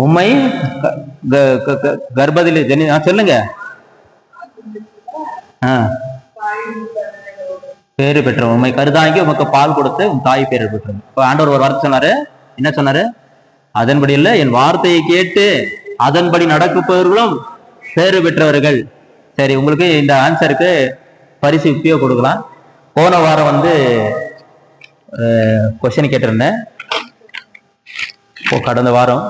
உம்மை கர்ப்பதிலே சொல்லுங்க. பேரு பெற்றோம். உண்மை கருதாங்கி உமக்கு பால் கொடுத்து உன் தாய் பேரு பெற்றோம். இப்போ ஆண்டவர் ஒரு வார்த்தை சொன்னாரு, என்ன சொன்னாரு? அதன்படி இல்ல, என் வார்த்தையை கேட்டு அதன்படி நடக்கப்பவர்களும் பேரு பெற்றவர்கள். சரி, உங்களுக்கு இந்த ஆன்சருக்கு பரிசு இப்பயோ கொடுக்கலாம். போன வாரம் வந்து கொஸ்டின் கேட்டிருந்தேன். கடந்த வாரம்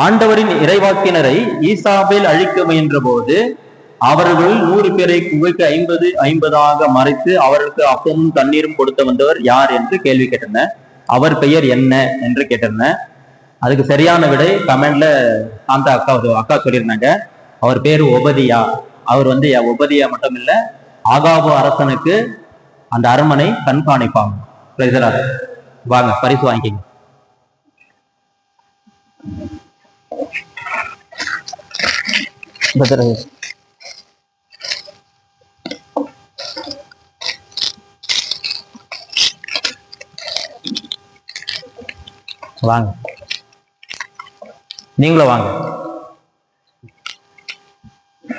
ஆண்டவரின் இறைவாக்கினரை ஈசாபேல் அழிக்க முயன்ற போது அவர்கள் 100 பேரை குகைக்கு 50 மறைத்து அவர்களுக்கு அப்பமும் தண்ணீரும் கொடுத்து வந்தவர் யார் என்று கேள்வி கேட்டிருந்தேன். அவர் பெயர் என்ன என்று கேட்டிருந்தேன். அதுக்கு சரியான விடை கமெண்ட்ல சாந்தா அக்கா சொல்லியிருந்தாங்க. அவர் பேரு ஒபதியா. அவர் வந்து ஒபதியா மட்டும் இல்ல, ஆகாபு அரசனுக்கு அந்த அரண்மனை கண்காணிப்பாங்க. வாங்க பரிசு வாங்கிக்கிங்க. வாங்க, நீங்களும் வாங்க.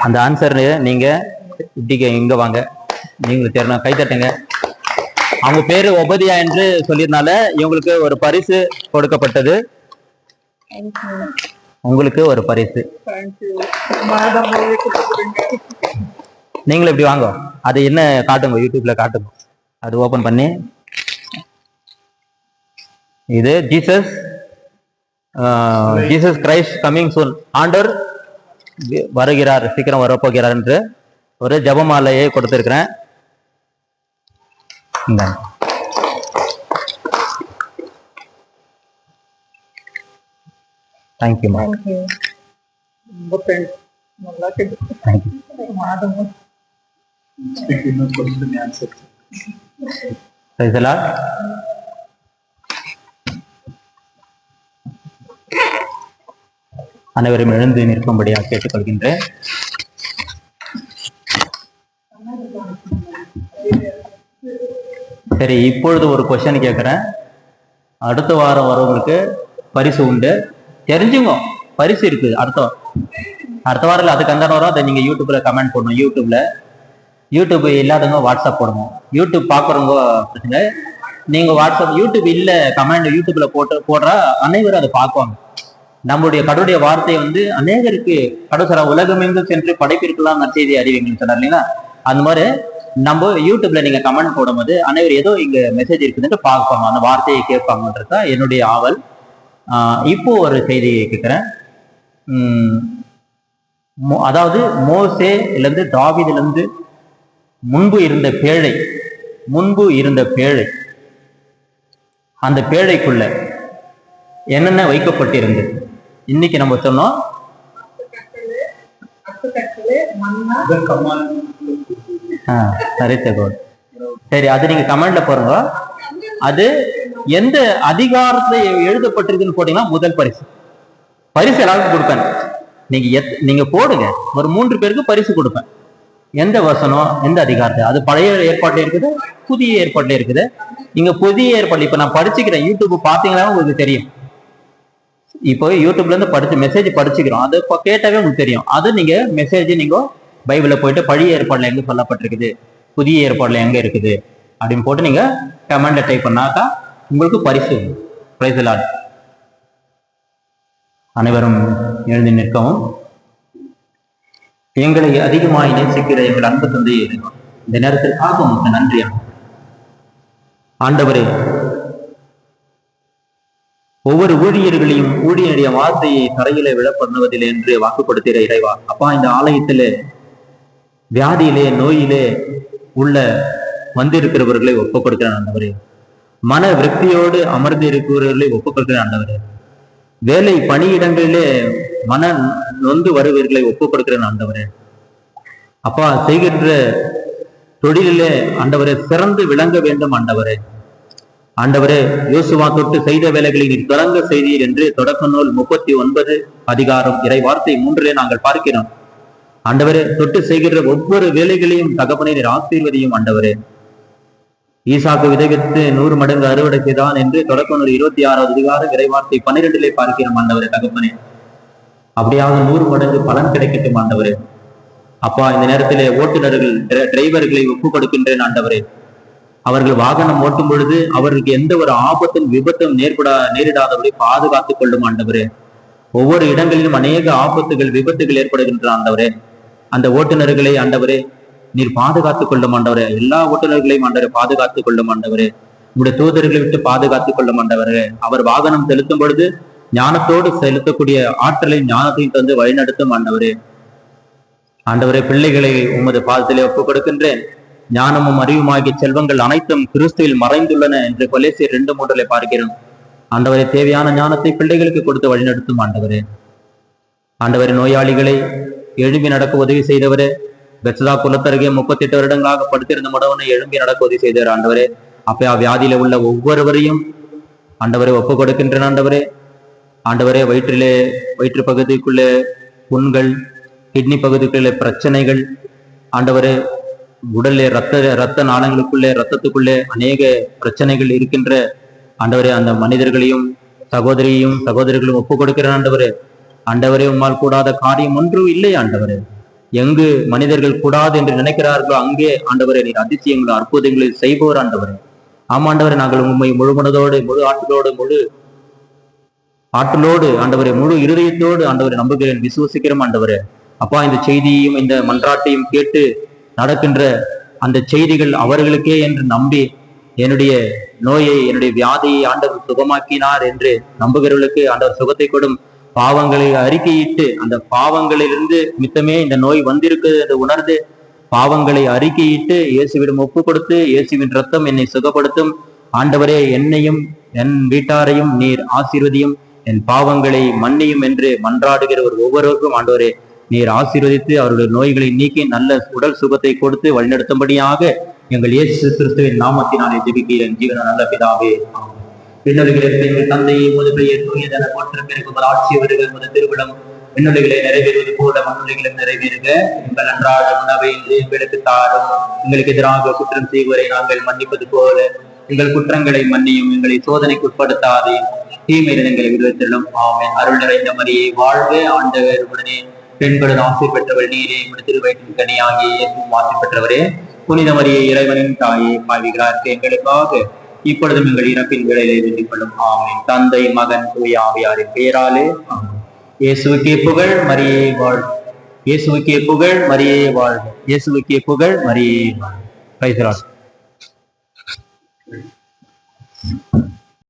அந்த ஆன்சர் நீங்க இங்க வாங்க, நீங்களும் தெரியணும். கை தட்டுங்க. அவங்க பேரு ஒபதியா என்று சொல்லியிருந்தால இவங்களுக்கு ஒரு பரிசு கொடுக்கப்பட்டது. உங்களுக்கு ஒரு பரிசு. நீங்களும் இப்படி வாங்க. அது என்ன காட்டுங்க, யூடியூப்ல காட்டுங்க. அது ஓபன் பண்ணி, இது ஜீசஸ் கிரைஸ்ட் கமிங் சூன், ஆண்டவர் வருகிறார், சீக்கிரம் வரப்போகிறார் என்று ஒரு ஜபமாலையை கொடுத்திருக்கிறேன். தேங்க்யூ. அனைவரும் எழுந்து நிற்கும்படியாக கேட்டுக்கொள்கின்றேன். சரி, இப்பொழுது ஒரு கொஸ்டின் கேட்கிறேன். அடுத்த வாரம் வரவங்களுக்கு பரிசு உண்டு. தெரிஞ்சுங்க, பரிசு இருக்கு. அடுத்த வாரம் அதுக்கு அந்த வாரம் அதை நீங்க யூடியூப்ல கமெண்ட் போடணும். யூடியூப் இல்லாதவங்க வாட்ஸ்அப் போடுங்க. யூடியூப் பாக்குறவங்க பிரச்சனை, நீங்க வாட்ஸ்அப், யூடியூப் இல்ல கமெண்ட் யூடியூப்ல போடுற அனைவரும் அதை பார்க்குவாங்க. நம்மளுடைய கடவுளுடைய வார்த்தையை வந்து அநேகருக்கு கடவுள உலகமெங்கும் சென்று படைப்பிருக்கலாம் நற்செய்தி அறிவிங்கன்னு சொன்னார் இல்லைங்களா? அந்த மாதிரி நம்ம யூடியூப்ல நீங்க கமெண்ட் போடும்போது அனைவரும் ஏதோ இங்க மெசேஜ் இருக்குதுன்ட்டு பார்ப்பாங்க, அந்த வார்த்தையை கேட்பாங்கன்றதா என்னுடைய ஆவல். இப்போ ஒரு செய்தியை கேட்கிறேன். அதாவது மோசேலிருந்து தாவீதிலிருந்து முன்பு இருந்த பேழை, அந்த பேழைக்குள்ள என்னென்ன வைக்கப்பட்டிருந்தது? இன்னைக்கு நம்ம சொன்னோம் சரி, அது நீங்க கமெண்ட்ல போறீங்க. அது எந்த அதிகாரத்துல எழுதப்பட்டிருக்குன்னு போட்டீங்கன்னா முதல் பரிசு எல்லாருக்கும் கொடுப்பேன். நீங்க போடுங்க, ஒரு 3 பேருக்கு பரிசு கொடுப்பேன். எந்த வசனம், எந்த அதிகாரத்தை? அது பழைய ஏற்பாட்டுல இருக்குது, புதிய ஏற்பாட்டுல இருக்குது. நீங்க புதிய ஏற்பாடு இப்ப நான் படிச்சுக்கிறேன், யூடியூப் பாத்தீங்கன்னா உங்களுக்கு தெரியும். இப்போ யூடியூப்ல இருந்து மெசேஜ் படிச்சுக்கிறோம், அது கேட்டாவே உங்களுக்கு தெரியும். அது நீங்க மெசேஜ் நீங்க பைபிள்ல போயிட்டு பழைய ஏற்பாடுல எங்க சொல்லப்பட்டிருக்குது, புதிய ஏற்பாடுல எங்க இருக்குது அப்படின்னு போட்டு நீங்க கமெண்ட்ல டைப் பண்ணாக்கா உங்களுக்கு பரிசு. Praise the Lord. அனைவரும் எழுந்து நிற்கவும். எங்களை அதிகமாய் நேசிக்கிற எங்கள் அன்பு தந்தையே, இந்த நேரத்திற்காக உங்களுக்கு நன்றி ஆண்டவரே. ஒவ்வொரு ஊழியர்களையும் ஊழியருடைய வார்த்தையை தரையில விழப்பண்ணுவதில்லை என்று வாக்குப்படுத்துகிற இறைவா, அப்பா, இந்த ஆலயத்திலே வியாதியிலே நோயிலே உள்ள வந்திருக்கிறவர்களை ஒப்புக் கொடுக்கிறேன் ஆண்டவரே. மன விருத்தியோடு அமர்ந்து இருக்கிறவர்களை ஒப்புக் கொடுக்கிறேன் ஆண்டவரே. வேலை பணியிடங்களிலே மன நொந்து வருவர்களை ஒப்புக் கொடுக்கிறேன் ஆண்டவரே. அப்பா, செய்கின்ற தொழிலிலே ஆண்டவரே சிறந்து விளங்க வேண்டும் ஆண்டவரே. ஆண்டவரே, யோசுவா தொட்டு செய்த வேலைகளை நீர் தொடங்க செய்தீர் என்று தொடக்க நூல் 39 அதிகாரம் இறை வார்த்தை 3 நாங்கள் பார்க்கிறோம். ஆண்டவரே, தொட்டு செய்கிற ஒவ்வொரு வேலைகளையும் தகப்பனை நீர் ஆசீர்வதியும் ஆண்டவரே. ஈசாக்கு விதைவித்து 100 மடங்கு அறுவடை செய்தான் என்று தொடக்கம் 26வது அதிகாரம் இறைவார்த்தை 12 பார்க்கிறோம் ஆண்டவரே. தகப்பனே, அப்படியாவது 100 மடங்கு பலன் கிடைக்கட்டும் ஆண்டவரே. அப்பா, இந்த நேரத்திலே ஓட்டுநர்கள் டிரைவர்களை ஒப்பு கொடுக்கின்றேன் ஆண்டவரே. அவர்கள் வாகனம் ஓட்டும் பொழுது அவர்களுக்கு எந்த ஒரு ஆபத்தும் விபத்தும் நேரிடாதபடி பாதுகாத்துக் கொள்ளும் ஆண்டவரே. ஒவ்வொரு இடங்களிலும் அநேக ஆபத்துகள் விபத்துகள் ஏற்படுகின்றன ஆண்டவரே. அந்த ஓட்டுநர்களை ஆண்டவரே நீர் பாதுகாத்துக் கொள்ளும் ஆண்டவரே. எல்லா ஓட்டுநர்களையும் ஆண்டவரை பாதுகாத்துக் கொள்ளும் ஆண்டவரே. உங்களுடைய தூதர்களை விட்டு பாதுகாத்துக் கொள்ளும் ஆண்டவரே. அவர் வாகனம் செலுத்தும் பொழுது ஞானத்தோடு செலுத்தக்கூடிய ஆற்றலையும் ஞானத்தையும் தந்து வழிநடத்தும் ஆண்டவரே. ஆண்டவரே, பிள்ளைகளை உமது பாதத்திலே ஒப்புக் கொடுக்கின்றேன். ஞானமும் அறிவுமாகிய செல்வங்கள் அனைத்தும் கிறிஸ்துவில் மறைந்துள்ளன என்று கொலேசியர் 2:3 பார்க்கிறோம். ஆண்டவரே, தேவையான ஞானத்தை பிள்ளைகளுக்கு கொடுத்து வழிநடத்தும் ஆண்டவரே. ஆண்டவரே, நோயாளிகளை எழும்பி நடக்க உதவி செய்தவரே. பெத்சதா குலத்தருகே 38 வருடங்களாக படுத்திருந்த முடவனை எழும்பி நடக்க உதவி செய்தவர் ஆண்டவரே. அப்ப வியாதியில உள்ள ஒவ்வொருவரையும் ஆண்டவரை ஒப்புக் கொடுக்கின்றன ஆண்டவரே. ஆண்டவரே, வயிற்று பகுதிக்குள்ளே புண்கள், கிட்னி பகுதிக்குள்ளே பிரச்சனைகள், ஆண்டவரே உடல்ல ரத்த நாளங்களுக்குள்ளே ரத்தத்துக்குள்ளே அநேக பிரச்சனைகள் இருக்கின்ற ஆண்டவரே, அந்த மனிதர்களையும் சகோதரிகளும் ஒப்புக் கொடுக்கிறேன் ஆண்டவரே. ஆண்டவரே, உம்மால் கூடாத காரியம் ஒன்றும் இல்லை ஆண்டவரே. எங்கு மனிதர்கள் கூடாது என்று நினைக்கிறார்களோ அங்கே ஆண்டவரே நீர் அதிசயங்களும் அற்புதங்களில் செய்பவர் ஆண்டவரே. ஆமாண்டவரே, நாங்கள் உண்மை முழு மனதோடு, முழு ஆற்றலோடு ஆண்டவரே, முழு இருதயத்தோடு ஆண்டவரை நம்புகிறேன், விசுவசிக்கிறோம் ஆண்டவரே. அப்பா, இந்த செய்தியையும் இந்த மன்றாட்டையும் கேட்டு நடக்கின்ற அந்த செய்திகள் அவர்களுக்கே என்று நம்பி என்னுடைய நோயை, என்னுடைய வியாதியை ஆண்டவர் சுகமாக்கினார் என்று நம்புகிறவர்களுக்கு ஆண்டவர் சுகத்தை கொடும். பாவங்களை அறிக்கையிட்டு அந்த பாவங்களிலிருந்து மித்தமே இந்த நோய் வந்திருக்கு என்று உணர்ந்து பாவங்களை அறிக்கையிட்டு இயேசுவிடம் ஒப்பு கொடுத்து, இயேசுவின் ரத்தம் என்னை சுகப்படுத்தும் ஆண்டவரே, என்னையும் என் வீட்டாரையும் நீர் ஆசீர்வதியும், என் பாவங்களை மன்னியும் என்று மன்றாடுகிற ஒரு ஒவ்வொருவருக்கும் ஆண்டவரே நீர் ஆசீர்வதித்து அவர்களுடைய நோய்களை நீக்கி நல்ல உடல் சுகத்தை கொடுத்து வழிநடத்தும்படியாக எங்கள் இயேசு கிறிஸ்துவின் நாமத்தினாலே ஜெபிக்கிறேன். ஜீவன நல்ல பிதாவே, எங்கள் தந்தையை உமது பெயர் தூயதென போற்றிருக்க உமது ஆட்சி வருக, உமது திருவிழம் விண்ணுலகிலே நிறைவேறுவது போல மண்ணுலகிலும் நிறைவேறுக. எங்கள் அன்றாட உணவை எங்களுக்கு தாரும். எங்களுக்கு எதிராக குற்றம் செய்வரை நாங்கள் மன்னிப்பது போல எங்கள் குற்றங்களை மன்னியும். எங்களை சோதனைக்கு உட்படுத்தாதே, தீமையிலிருந்து எங்களை விடுவித்தலும். ஆமென். அருள் நிறைந்த மரியே வாழ்க, ஆண்டவர் உடனே பெண்களுடன் ஆசை பெற்றவர் நீரே. உடைய திருவயிற்றின் கனியாகிய இயேசுவும் ஆசை பெற்றவரே. புனித மரியே இறைவனின் தாயே, பாவிகளார்க்கு எங்களுக்காக இப்பொழுதும் எங்கள் இறப்பின் வேளையிலே வேண்டிக் கொள்ளும். ஆமென். தந்தை, மகன், தூய ஆவியாரின் பெயராலே ஆமென். இயேசுவுக்கே புகழ், மரியே வாழ்க. இயேசுவுக்கே புகழ், மரியே வாழ்க. இயேசுவுக்கே புகழ், மரியே வாழ்க. Praise the Lord.